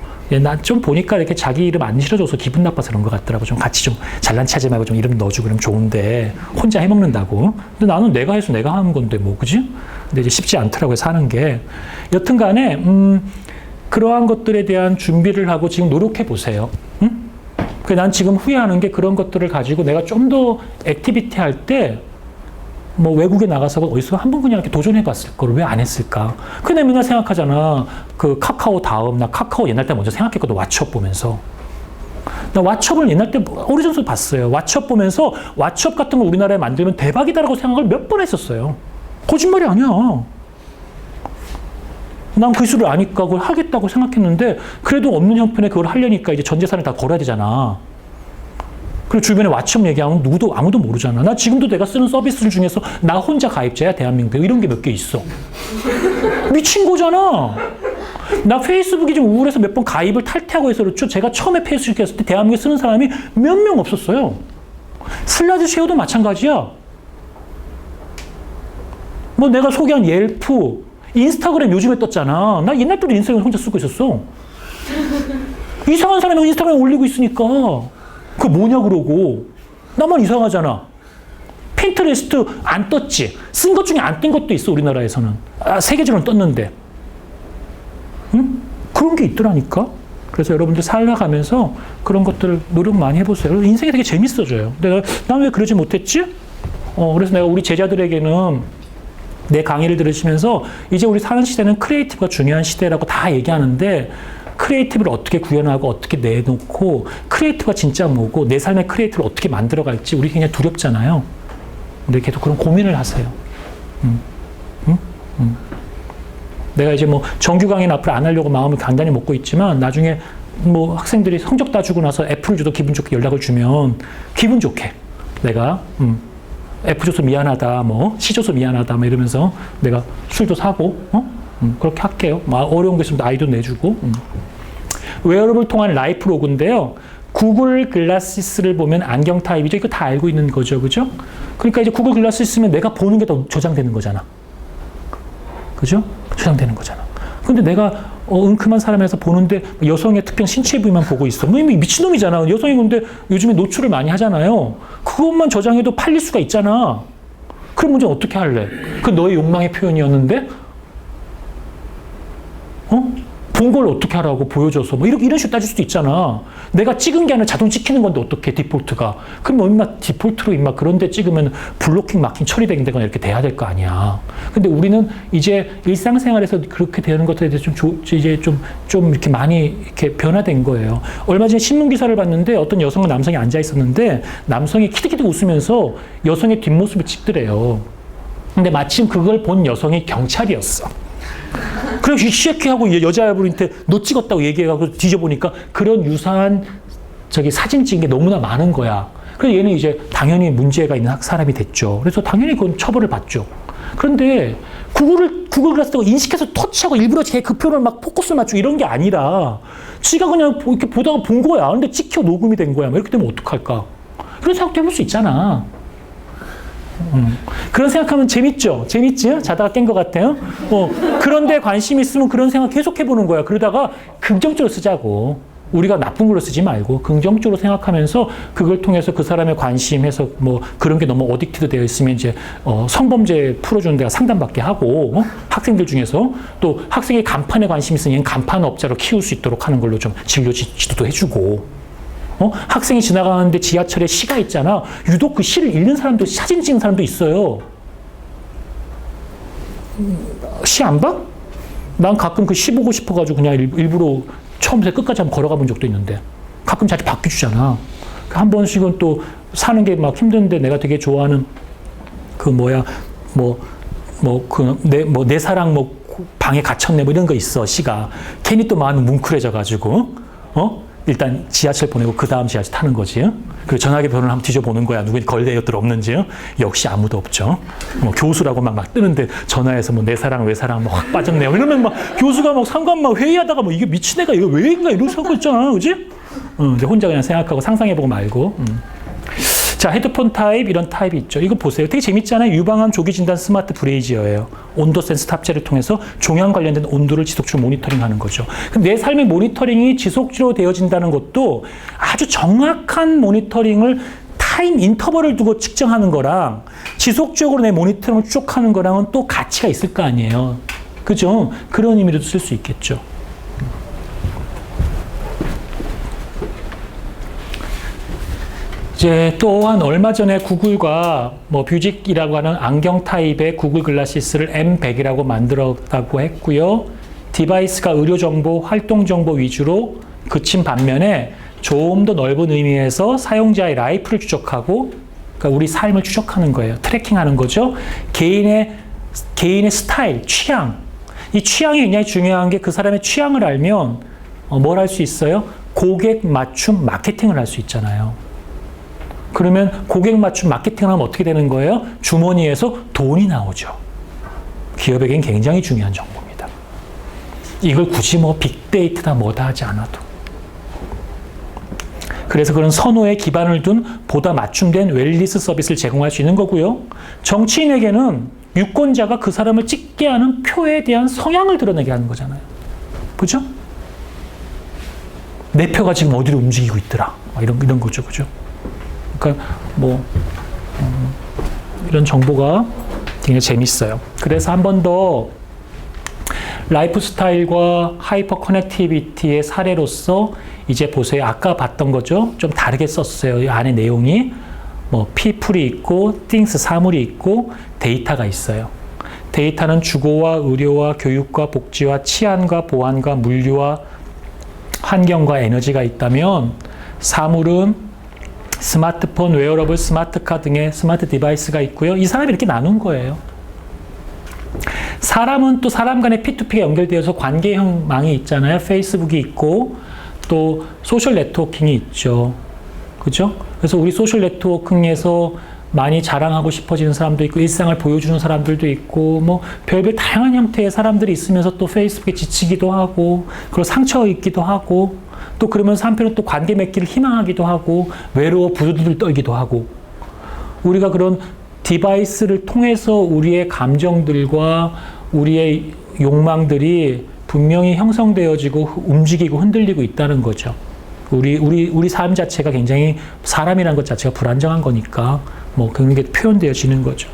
나 좀 보니까 이렇게 자기 이름 안 실어줘서 기분 나빠서 그런 것 같더라고. 좀 같이 좀 잘난 체하지 말고 좀 이름 넣어주고 그러면 좋은데 혼자 해먹는다고. 근데 나는 내가 해서 내가 하는 건데 뭐 그지? 근데 이제 쉽지 않더라고요 사는 게. 여튼 간에 그러한 것들에 대한 준비를 하고 지금 노력해 보세요. 응? 난 지금 후회하는 게 그런 것들을 가지고 내가 좀 더 액티비티 할 때 뭐 외국에 나가서 어디서 한번 그냥 이렇게 도전해 봤을 걸 왜 안 했을까? 근데 맨날 생각하잖아. 그 카카오 다음, 나 카카오 옛날 때 먼저 생각했거든. 왓츠업 보면서. 나 왓츠업을 옛날 때 오래전부터 봤어요. 왓츠업 보면서 왓츠업 같은 거 우리나라에 만들면 대박이다라고 생각을 몇 번 했었어요. 거짓말이 아니야. 난 그 기술을 아니까 그걸 하겠다고 생각했는데 그래도 없는 형편에 그걸 하려니까 이제 전 재산을 다 걸어야 되잖아. 그리고 주변에 왓츠업 얘기하면 아무도 모르잖아. 나 지금도 내가 쓰는 서비스들 중에서 나 혼자 가입자야, 대한민국에. 이런 게 몇 개 있어. 미친 거잖아. 나 페이스북이 좀 우울해서 몇 번 가입을 탈퇴하고 해서 그렇죠. 제가 처음에 페이스북 했을 때 대한민국에 쓰는 사람이 몇 명 없었어요. 슬라드 쉐어도 마찬가지야. 뭐 내가 소개한 옐프, 인스타그램 요즘에 떴잖아. 나 옛날 때도 인스타그램 혼자 쓰고 있었어. 이상한 사람이 인스타그램 올리고 있으니까. 그거 뭐냐 그러고. 나만 이상하잖아. 핀터레스트 안 떴지. 쓴 것 중에 안 뜬 것도 있어, 우리나라에서는. 세계적으로 떴는데. 응? 그런 게 있더라니까. 그래서 여러분들 살아가면서 그런 것들을 노력 많이 해보세요. 인생이 되게 재밌어져요. 난 왜 그러지 못했지? 그래서 내가 우리 제자들에게는 내 강의를 들으시면서 이제 우리 사는 시대는 크리에이티브가 중요한 시대라고 다 얘기하는데 크리에이티브를 어떻게 구현하고 어떻게 내놓고 크리에이티브가 진짜 뭐고 내 삶의 크리에이티브를 어떻게 만들어갈지 우리 굉장히 두렵잖아요. 근데 계속 그런 고민을 하세요. 내가 이제 뭐 정규 강의는 앞으로 안 하려고 마음을 단단히 먹고 있지만 나중에 뭐 학생들이 성적 따주고 나서 F를 줘도 기분 좋게 연락을 주면 기분 좋게 내가 F 줘서 미안하다, 뭐 C 줘서 미안하다, 뭐 이러면서 내가 술도 사고, 그렇게 할게요. 어려운 게 있으면 아이도 내주고. 웨어러블 통한 라이프 로그인데요. 구글 글라시스를 보면 안경 타입이죠. 이거 다 알고 있는 거죠, 그죠? 그러니까 이제 구글 글라시스 쓰면 내가 보는 게 더 저장되는 거잖아. 그죠? 저장되는 거잖아. 근데 내가 은큼한 사람에서 보는데 여성의 특정 신체 부위만 보고 있어. 뭐 미친놈이잖아. 여성이 근데 요즘에 노출을 많이 하잖아요. 그것만 저장해도 팔릴 수가 있잖아. 그럼 문제는 어떻게 할래? 그 너의 욕망의 표현이었는데? 본 걸 어떻게 하라고 보여줘서 뭐 이런 식으로 따질 수도 있잖아. 내가 찍은 게 아니라 자동 찍히는 건데 어떻게 디폴트가. 그럼 뭐 임마 디폴트로 임마 그런데 찍으면 블로킹 마킹 처리되거나 이렇게 돼야 될 거 아니야. 근데 우리는 이제 일상생활에서 그렇게 되는 것들에 대해서 이제 좀 이렇게 많이 이렇게 변화된 거예요. 얼마 전에 신문 기사를 봤는데 어떤 여성과 남성이 앉아 있었는데 남성이 키득키득 웃으면서 여성의 뒷모습을 찍더래요. 근데 마침 그걸 본 여성이 경찰이었어. 그래서 시애키하고 여자분한테 너 찍었다고 얘기해가지고 뒤져보니까 그런 유사한 사진 찍은 게 너무나 많은 거야. 그래서 얘는 이제 당연히 문제가 있는 사람이 됐죠. 그래서 당연히 그건 처벌을 받죠. 그런데 구글 글라스가 인식해서 터치하고 일부러 걔 그 표를 막 포커스를 맞추고 이런 게 아니라 지가 그냥 이렇게 보다가 본 거야. 근데 찍혀 녹음이 된 거야. 이렇게 되면 어떡할까? 그런 생각도 해볼 수 있잖아. 그런 생각하면 재밌죠? 재밌지? 자다가 깬 것 같아요? 그런데 관심 있으면 그런 생각 계속 해보는 거야. 그러다가 긍정적으로 쓰자고. 우리가 나쁜 걸로 쓰지 말고 긍정적으로 생각하면서 그걸 통해서 그 사람의 관심해서 뭐 그런 게 너무 어딕티드 되어 있으면 이제 성범죄 풀어주는 데가 상담받게 하고 학생들 중에서 또 학생이 간판에 관심 있으면 간판업자로 키울 수 있도록 하는 걸로 좀 진로 지도도 해주고 학생이 지나가는데 지하철에 시가 있잖아. 유독 그 시를 읽는 사람도 사진 찍는 사람도 있어요. 시 안 봐? 난 가끔 그 시 보고 싶어가지고 그냥 일부러 처음부터 끝까지 한번 걸어가 본 적도 있는데 가끔 자주 바뀌주잖아. 한 번씩은 또 사는 게 막 힘든데 내가 되게 좋아하는 내 사랑 방에 갇혔네 이런 거 있어. 시가 괜히 또 마음이 뭉클해져가지고 일단 지하철 보내고 그 다음 지하철 타는 거지. 그리고 전화기 번호를 한번 뒤져보는 거야. 누구 걸레이어들 없는지. 역시 아무도 없죠. 교수라고 막 뜨는데 전화해서 내 사랑 외사랑 확 빠졌네요. 이러면 막 교수가 막 상관 막 회의하다가 이게 미친 애가 이거 왜 인가 이런 생각 있잖아. 그지? 이제 혼자 그냥 생각하고 상상해보고 말고. 자, 헤드폰 타입, 이런 타입이 있죠. 이거 보세요. 되게 재밌잖아요. 유방암 조기 진단 스마트 브레이지어예요. 온도 센서 탑재를 통해서 종양 관련된 온도를 지속적으로 모니터링하는 거죠. 내 삶의 모니터링이 지속적으로 되어진다는 것도 아주 정확한 모니터링을 타임 인터벌을 두고 측정하는 거랑 지속적으로 내 모니터링을 쭉 하는 거랑은 또 가치가 있을 거 아니에요. 그죠? 그런 의미로도 쓸 수 있겠죠. 이제 또한 얼마 전에 구글과 뷰직이라고 하는 안경 타입의 구글 글라시스를 M100이라고 만들었다고 했고요. 디바이스가 의료 정보, 활동 정보 위주로 그친 반면에 좀 더 넓은 의미에서 사용자의 라이프를 추적하고, 그러니까 우리 삶을 추적하는 거예요. 트래킹하는 거죠. 개인의 스타일, 취향. 이 취향이 굉장히 중요한 게 그 사람의 취향을 알면 뭘 할 수 있어요? 고객 맞춤 마케팅을 할 수 있잖아요. 그러면 고객 맞춤 마케팅을 하면 어떻게 되는 거예요? 주머니에서 돈이 나오죠. 기업에겐 굉장히 중요한 정보입니다. 이걸 굳이 빅데이터다 뭐다 하지 않아도. 그래서 그런 선호에 기반을 둔 보다 맞춤된 웰니스 서비스를 제공할 수 있는 거고요. 정치인에게는 유권자가 그 사람을 찍게 하는 표에 대한 성향을 드러내게 하는 거잖아요. 그죠? 내 표가 지금 어디로 움직이고 있더라. 이런 거죠. 그죠? 그러니까 이런 정보가 굉장히 재밌어요. 그래서 한 번 더 라이프 스타일과 하이퍼 커넥티비티의 사례로서 이제 보세요. 아까 봤던 거죠. 좀 다르게 썼어요. 이 안에 내용이 people이 있고 things 사물이 있고 데이터가 있어요. 데이터는 주거와 의료와 교육과 복지와 치안과 보안과 물류와 환경과 에너지가 있다면 사물은 스마트폰, 웨어러블, 스마트카 등의 스마트 디바이스가 있고요. 이 사람이 이렇게 나눈 거예요. 사람은 또 사람 간의 P2P가 연결되어서 관계형망이 있잖아요. 페이스북이 있고 또 소셜 네트워킹이 있죠. 그죠? 그래서 우리 소셜 네트워킹에서 많이 자랑하고 싶어지는 사람도 있고 일상을 보여주는 사람들도 있고 별별 다양한 형태의 사람들이 있으면서 또 페이스북에 지치기도 하고 그리고 상처 입기도 하고 또 그러면서 한편으로 또 관계 맺기를 희망하기도 하고 외로워 부들부들 떨기도 하고 우리가 그런 디바이스를 통해서 우리의 감정들과 우리의 욕망들이 분명히 형성되어지고 움직이고 흔들리고 있다는 거죠. 우리 삶 자체가 굉장히 사람이라는 것 자체가 불안정한 거니까 그런 게 표현되어지는 거죠.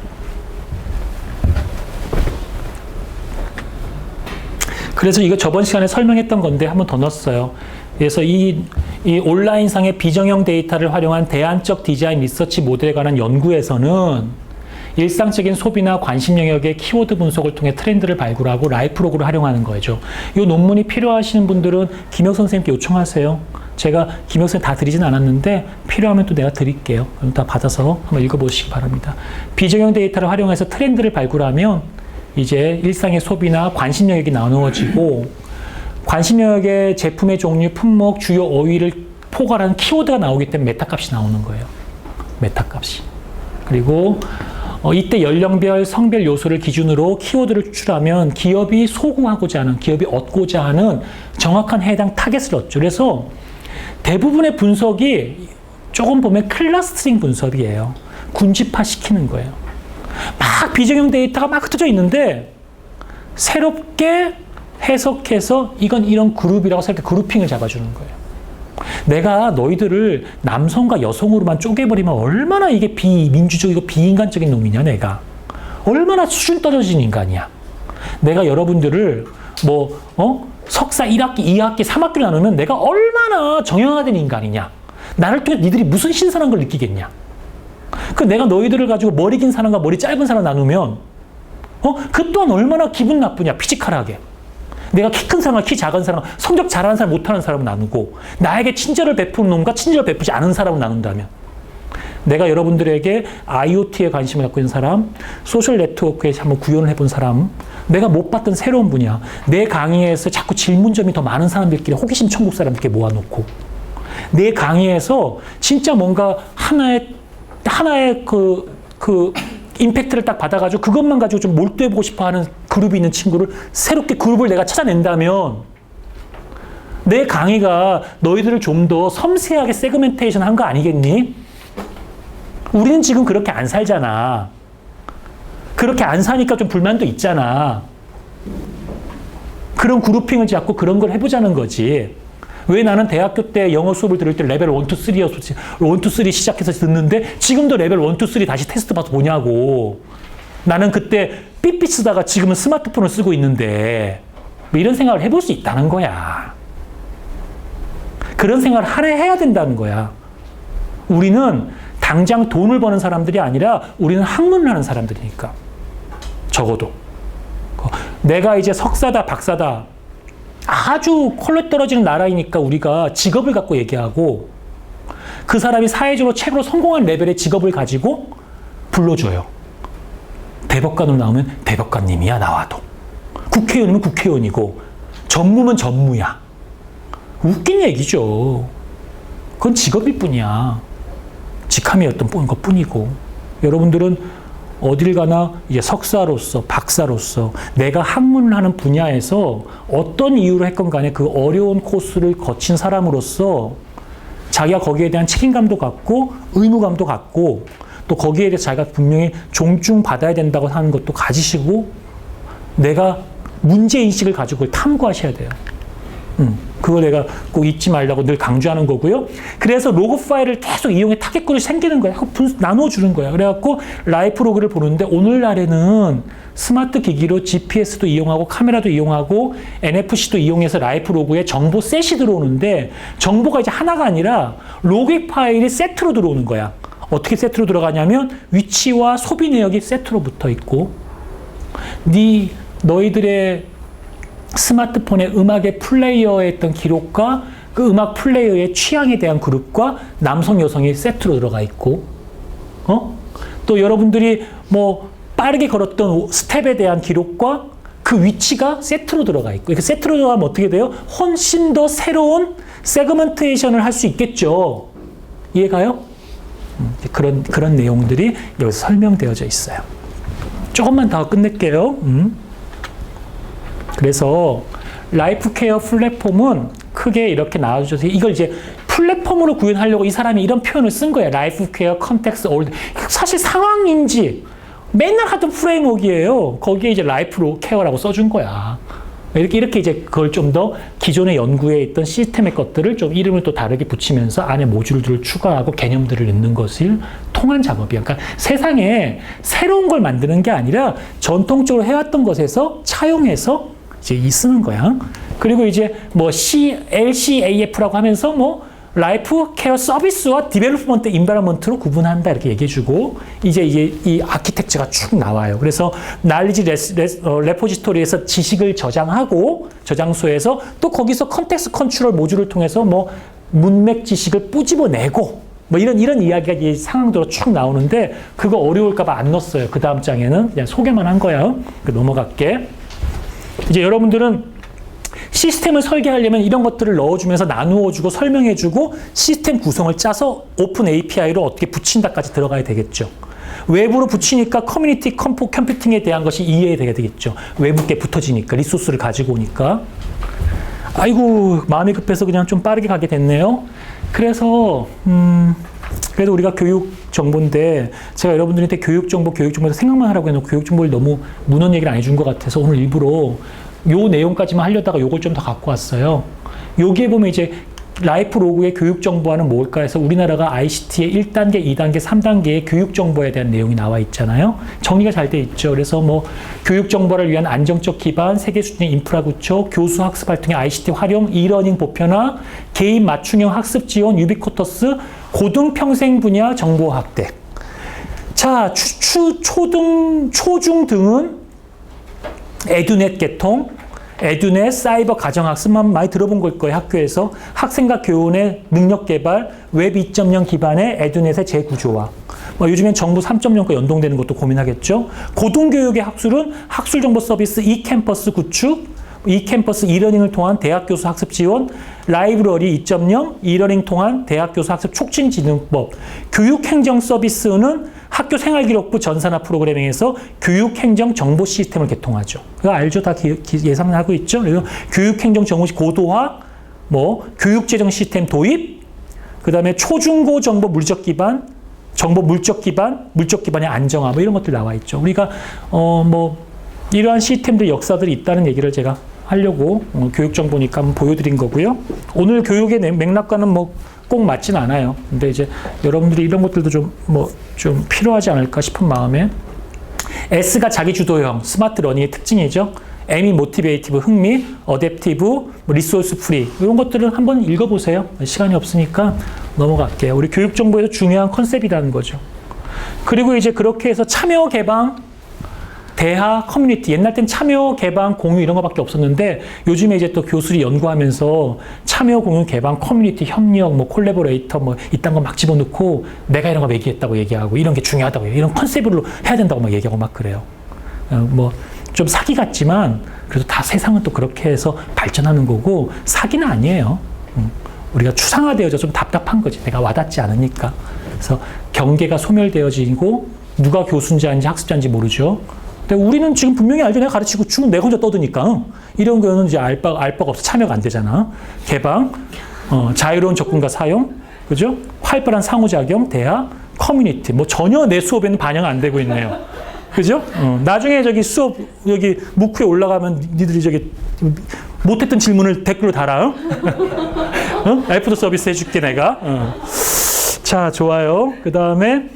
그래서 이거 저번 시간에 설명했던 건데 한 번 더 넣었어요. 그래서 이 온라인상의 비정형 데이터를 활용한 대안적 디자인 리서치 모델에 관한 연구에서는 일상적인 소비나 관심 영역의 키워드 분석을 통해 트렌드를 발굴하고 라이프로그를 활용하는 거죠. 이 논문이 필요하신 분들은 김혁 선생님께 요청하세요. 제가 김혁 선생님 다 드리진 않았는데 필요하면 또 내가 드릴게요. 그럼 다 받아서 한번 읽어보시기 바랍니다. 비정형 데이터를 활용해서 트렌드를 발굴하면 이제 일상의 소비나 관심 영역이 나누어지고 관심 영역의 제품의 종류, 품목, 주요 어휘를 포괄하는 키워드가 나오기 때문에 메타 값이 나오는 거예요. 메타 값이. 그리고 이때 연령별, 성별 요소를 기준으로 키워드를 추출하면 기업이 소구하고자 하는, 기업이 얻고자 하는 정확한 해당 타겟을 얻죠. 그래서 대부분의 분석이 조금 보면 클러스터링 분석이에요. 군집화 시키는 거예요. 막 비정형 데이터가 막 흩어져 있는데 새롭게 해석해서 이건 이런 그룹이라고 새롭게 그룹핑을 잡아주는 거예요. 내가 너희들을 남성과 여성으로만 쪼개버리면 얼마나 이게 비민주적이고 비인간적인 놈이냐, 내가. 얼마나 수준 떨어진 인간이야. 내가 여러분들을 석사 1학기, 2학기, 3학기를 나누면 내가 얼마나 정형화된 인간이냐. 나를 통해 니들이 무슨 신선한 걸 느끼겠냐. 내가 너희들을 가지고 머리 긴 사람과 머리 짧은 사람 나누면 그 또한 얼마나 기분 나쁘냐, 피지컬하게. 내가 키 큰 사람과 키 작은 사람, 성적 잘하는 사람, 못하는 사람을 나누고 나에게 친절을 베푸는 놈과 친절을 베푸지 않은 사람을 나눈다면 내가 여러분들에게 IoT에 관심을 갖고 있는 사람, 소셜 네트워크에 한번 구현을 해본 사람, 내가 못 봤던 새로운 분야, 내 강의에서 자꾸 질문점이 더 많은 사람들끼리 호기심 천국 사람들끼리 모아놓고 내 강의에서 진짜 뭔가 하나의 임팩트를 딱 받아가지고 그것만 가지고 좀 몰두해보고 싶어 하는 그룹이 있는 친구를 새롭게 그룹을 내가 찾아낸다면 내 강의가 너희들을 좀 더 섬세하게 세그멘테이션 한 거 아니겠니? 우리는 지금 그렇게 안 살잖아. 그렇게 안 사니까 좀 불만도 있잖아. 그런 그룹핑을 잡고 그런 걸 해보자는 거지. 왜 나는 대학교 때 영어 수업을 들을 때 레벨 1, 2, 3였었지. 1, 2, 3 시작해서 듣는데 지금도 레벨 1, 2, 3 다시 테스트 봐서 보냐고. 나는 그때 삐삐 쓰다가 지금은 스마트폰을 쓰고 있는데 뭐 이런 생각을 해볼 수 있다는 거야. 그런 생각을 해야 된다는 거야. 우리는 당장 돈을 버는 사람들이 아니라 우리는 학문을 하는 사람들이니까. 적어도. 내가 이제 석사다, 박사다. 아주 퀄리티 떨어지는 나라이니까 우리가 직업을 갖고 얘기하고 그 사람이 사회적으로 최고로 성공한 레벨의 직업을 가지고 불러줘요. 대법관으로 나오면 대법관님이야, 나와도. 국회의원이면 국회의원이고 전무면 전무야. 웃긴 얘기죠. 그건 직업일 뿐이야. 직함이었던 것 뿐이고. 여러분들은 어딜 가나 이제 석사로서, 박사로서 내가 학문을 하는 분야에서 어떤 이유로 했건 간에 그 어려운 코스를 거친 사람으로서 자기가 거기에 대한 책임감도 갖고 의무감도 갖고 또 거기에 대해서 자기가 분명히 존중받아야 된다고 하는 것도 가지시고 내가 문제인식을 가지고 그걸 탐구하셔야 돼요. 그거 내가 꼭 잊지 말라고 늘 강조하는 거고요. 그래서 로그 파일을 계속 이용해 타겟글이 생기는 거야. 나눠주는 거야. 그래갖고 라이프 로그를 보는데 오늘날에는 스마트 기기로 GPS도 이용하고 카메라도 이용하고 NFC도 이용해서 라이프 로그에 정보 셋이 들어오는데 정보가 이제 하나가 아니라 로그 파일이 세트로 들어오는 거야. 어떻게 세트로 들어가냐면 위치와 소비 내역이 세트로 붙어 있고 너희들의 스마트폰의 음악의 플레이어에 있던 기록과 그 음악 플레이어의 취향에 대한 그룹과 남성, 여성이 세트로 들어가 있고, 또 여러분들이 빠르게 걸었던 스텝에 대한 기록과 그 위치가 세트로 들어가 있고, 이렇게 세트로 들어가면 어떻게 돼요? 훨씬 더 새로운 세그먼테이션을 할 수 있겠죠. 이해가요? 그런 내용들이 여기서 설명되어져 있어요. 조금만 더 끝낼게요. 그래서 라이프 케어 플랫폼은 크게 이렇게 나와줘서 이걸 이제 플랫폼으로 구현하려고 이 사람이 이런 표현을 쓴 거예요. 라이프 케어 컨텍스트 올 사실 상황인지 맨날 하던 프레임워크예요. 거기에 이제 라이프 케어라고 써준 거야. 이렇게 이제 그걸 좀 더 기존의 연구에 있던 시스템의 것들을 좀 이름을 또 다르게 붙이면서 안에 모듈들을 추가하고 개념들을 넣는 것을 통한 작업이야. 그러니까 세상에 새로운 걸 만드는 게 아니라 전통적으로 해왔던 것에서 차용해서 이제 쓰는 거야. 그리고 이제 LCAF라고 하면서 라이프 케어 서비스와 디벨롭먼트 인바이러먼트로 구분한다 이렇게 얘기해주고 이제 이 아키텍처가 쭉 나와요. 그래서 날리지 레포지토리에서 지식을 저장하고 저장소에서 또 거기서 컨텍스트 컨트롤 모듈을 통해서 문맥 지식을 뿌집어내고 뭐 이런 이야기가 이 상황대로 쭉 나오는데 그거 어려울까봐 안 넣었어요. 그 다음 장에는 그냥 소개만 한 거야. 넘어갈게. 이제 여러분들은 시스템을 설계하려면 이런 것들을 넣어주면서 나누어주고 설명해주고 시스템 구성을 짜서 오픈 API로 어떻게 붙인다까지 들어가야 되겠죠. 외부로 붙이니까 커뮤니티 컴퓨팅에 대한 것이 이해가 되겠죠. 외부께 붙어지니까 리소스를 가지고 오니까. 아이고 마음이 급해서 그냥 좀 빠르게 가게 됐네요. 그래서 그래도 우리가 교육 정보인데 제가 여러분들한테 교육 정보에서 생각만 하라고 해놓고 교육 정보를 너무 문헌 얘기를 안 해준 것 같아서 오늘 일부러 요 내용까지만 하려다가 요걸 좀 더 갖고 왔어요. 여기에 보면 이제 라이프 로그의 교육 정보화는 뭘까 해서 우리나라가 ICT의 1단계, 2단계, 3단계의 교육 정보에 대한 내용이 나와 있잖아요. 정리가 잘 돼 있죠. 그래서 뭐 교육 정보를 위한 안정적 기반, 세계 수준의 인프라 구축, 교수 학습 활동의 ICT 활용, 이러닝 보편화, 개인 맞춤형 학습 지원, 유비쿼터스, 고등 평생 분야 정보 확대. 자, 초중 등은 에듀넷 개통, 에듀넷, 사이버 가정학습만 많이 들어본 걸 거예요. 학교에서 학생과 교원의 능력 개발, 웹 2.0 기반의 에듀넷의 재구조화. 뭐 요즘엔 정부 3.0과 연동되는 것도 고민하겠죠. 고등교육의 학술은 학술 정보 서비스 e캠퍼스 구축, e캠퍼스 이러닝을 통한 대학 교수 학습 지원, 라이브러리 2.0 이러닝 통한 대학 교수 학습 촉진 진흥법, 교육행정 서비스는 학교 생활기록부 전산화 프로그래밍에서 교육행정 정보 시스템을 개통하죠. 그거 알죠? 다 예상을 하고 있죠. 그리고 교육행정 정보 고도화, 뭐 교육재정 시스템 도입, 그 다음에 초중고 정보 물적 기반, 정보 물적 기반의 안정화, 뭐 이런 것들 나와 있죠. 우리가 뭐 이러한 시스템들 역사들이 있다는 얘기를 제가 하려고 교육 정보니까 한번 보여드린 거고요. 오늘 교육의 맥락과는 뭐 꼭 맞진 않아요. 근데 이제 여러분들이 이런 것들도 좀 필요하지 않을까 싶은 마음에 S가 자기주도형 스마트 러닝의 특징이죠. M이 모티베이티브 흥미, 어댑티브, 리소스 프리 이런 것들을 한번 읽어보세요. 시간이 없으니까 넘어갈게요. 우리 교육 정보에서 중요한 컨셉이라는 거죠. 그리고 이제 그렇게 해서 참여 개방 대하 커뮤니티, 옛날 땐 참여, 개방, 공유 이런 거밖에 없었는데 요즘에 이제 또 교수들이 연구하면서 참여, 공유, 개방, 커뮤니티, 협력, 뭐 콜래보레이터 뭐 이딴 거 막 집어넣고 내가 이런 거 얘기했다고 얘기하고 이런 게 중요하다고 이런 컨셉으로 해야 된다고 막 얘기하고 막 그래요. 뭐 좀 사기 같지만 그래도 다 세상은 또 그렇게 해서 발전하는 거고 사기는 아니에요. 우리가 추상화되어져 좀 답답한 거지. 내가 와닿지 않으니까. 그래서 경계가 소멸되어지고 누가 교수인지 아닌지 학습자인지 모르죠. 근데 우리는 지금 분명히 알죠. 내가 가르치고 주면 내가 혼자 떠드니까. 이런 거는 이제 알 바가 없어. 참여가 안 되잖아. 개방, 자유로운 접근과 사용, 그죠? 활발한 상호작용, 대화, 커뮤니티. 뭐 전혀 내 수업에는 반영 안 되고 있네요. 그죠? 나중에 저기 수업, 여기 무크에 올라가면 니들이 저기 못했던 질문을 댓글로 달아. 애프터 서비스 해줄게, 내가. 자, 좋아요. 그 다음에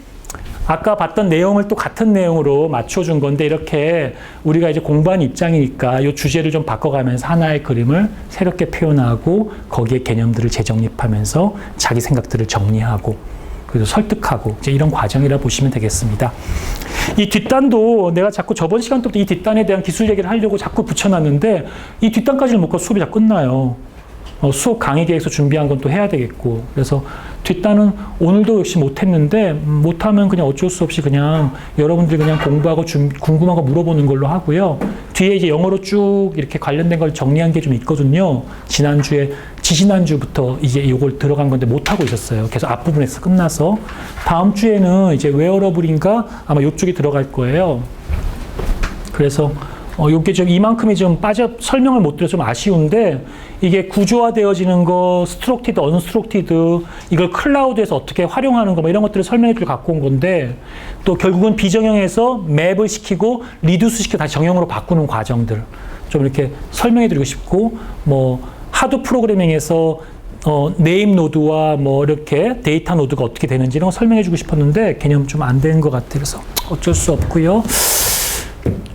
아까 봤던 내용을 또 같은 내용으로 맞춰준 건데 이렇게 우리가 이제 공부한 입장이니까 이 주제를 좀 바꿔가면서 하나의 그림을 새롭게 표현하고 거기에 개념들을 재정립하면서 자기 생각들을 정리하고 그리고 설득하고 이제 이런 과정이라 보시면 되겠습니다. 이 뒷단도 내가 자꾸 저번 시간 때부터 이 뒷단에 대한 기술 얘기를 하려고 자꾸 붙여놨는데 이 뒷단까지는 못 가서 수업이 다 끝나요. 수업 강의 계획서 준비한 건 또 해야 되겠고 그래서 뒷단은 오늘도 역시 못했는데 못하면 그냥 어쩔 수 없이 그냥 여러분들이 그냥 공부하고 궁금한 거 물어보는 걸로 하고요. 뒤에 이제 영어로 쭉 이렇게 관련된 걸 정리한 게 좀 있거든요. 지지난주부터 이제 이걸 들어간 건데 못하고 있었어요. 계속 앞부분에서 끝나서 다음 주에는 이제 웨어러블인가 아마 이쪽이 들어갈 거예요. 그래서 요게 좀 이만큼이 좀 설명을 못 드려서 좀 아쉬운데 이게 구조화되어지는 거, 스트럭티드, 언스트럭티드 이걸 클라우드에서 어떻게 활용하는 거 뭐 이런 것들을 설명해 주려 갖고 온 건데 또 결국은 비정형에서 맵을 시키고 리듀스 시켜 다시 정형으로 바꾸는 과정들 좀 이렇게 설명해 드리고 싶고 뭐 하드 프로그래밍에서 네임 노드와 뭐 이렇게 데이터 노드가 어떻게 되는지 이런 거 설명해 주고 싶었는데 개념 좀 안 되는 것 같아요. 그래서 어쩔 수 없고요.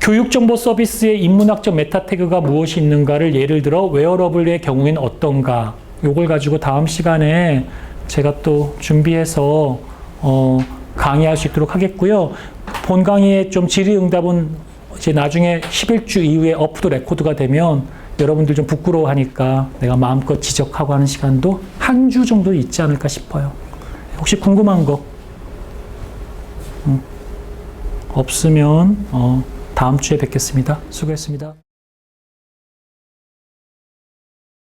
교육정보 서비스의 인문학적 메타태그가 무엇이 있는가를 예를 들어 웨어러블의 경우에는 어떤가 요걸 가지고 다음 시간에 제가 또 준비해서 강의할 수 있도록 하겠고요. 본 강의의 좀 질의응답은 이제 나중에 11주 이후에 업도 레코드가 되면 여러분들 좀 부끄러워하니까 내가 마음껏 지적하고 하는 시간도 한 주 정도 있지 않을까 싶어요. 혹시 궁금한 거 없으면 다음 주에 뵙겠습니다. 수고했습니다.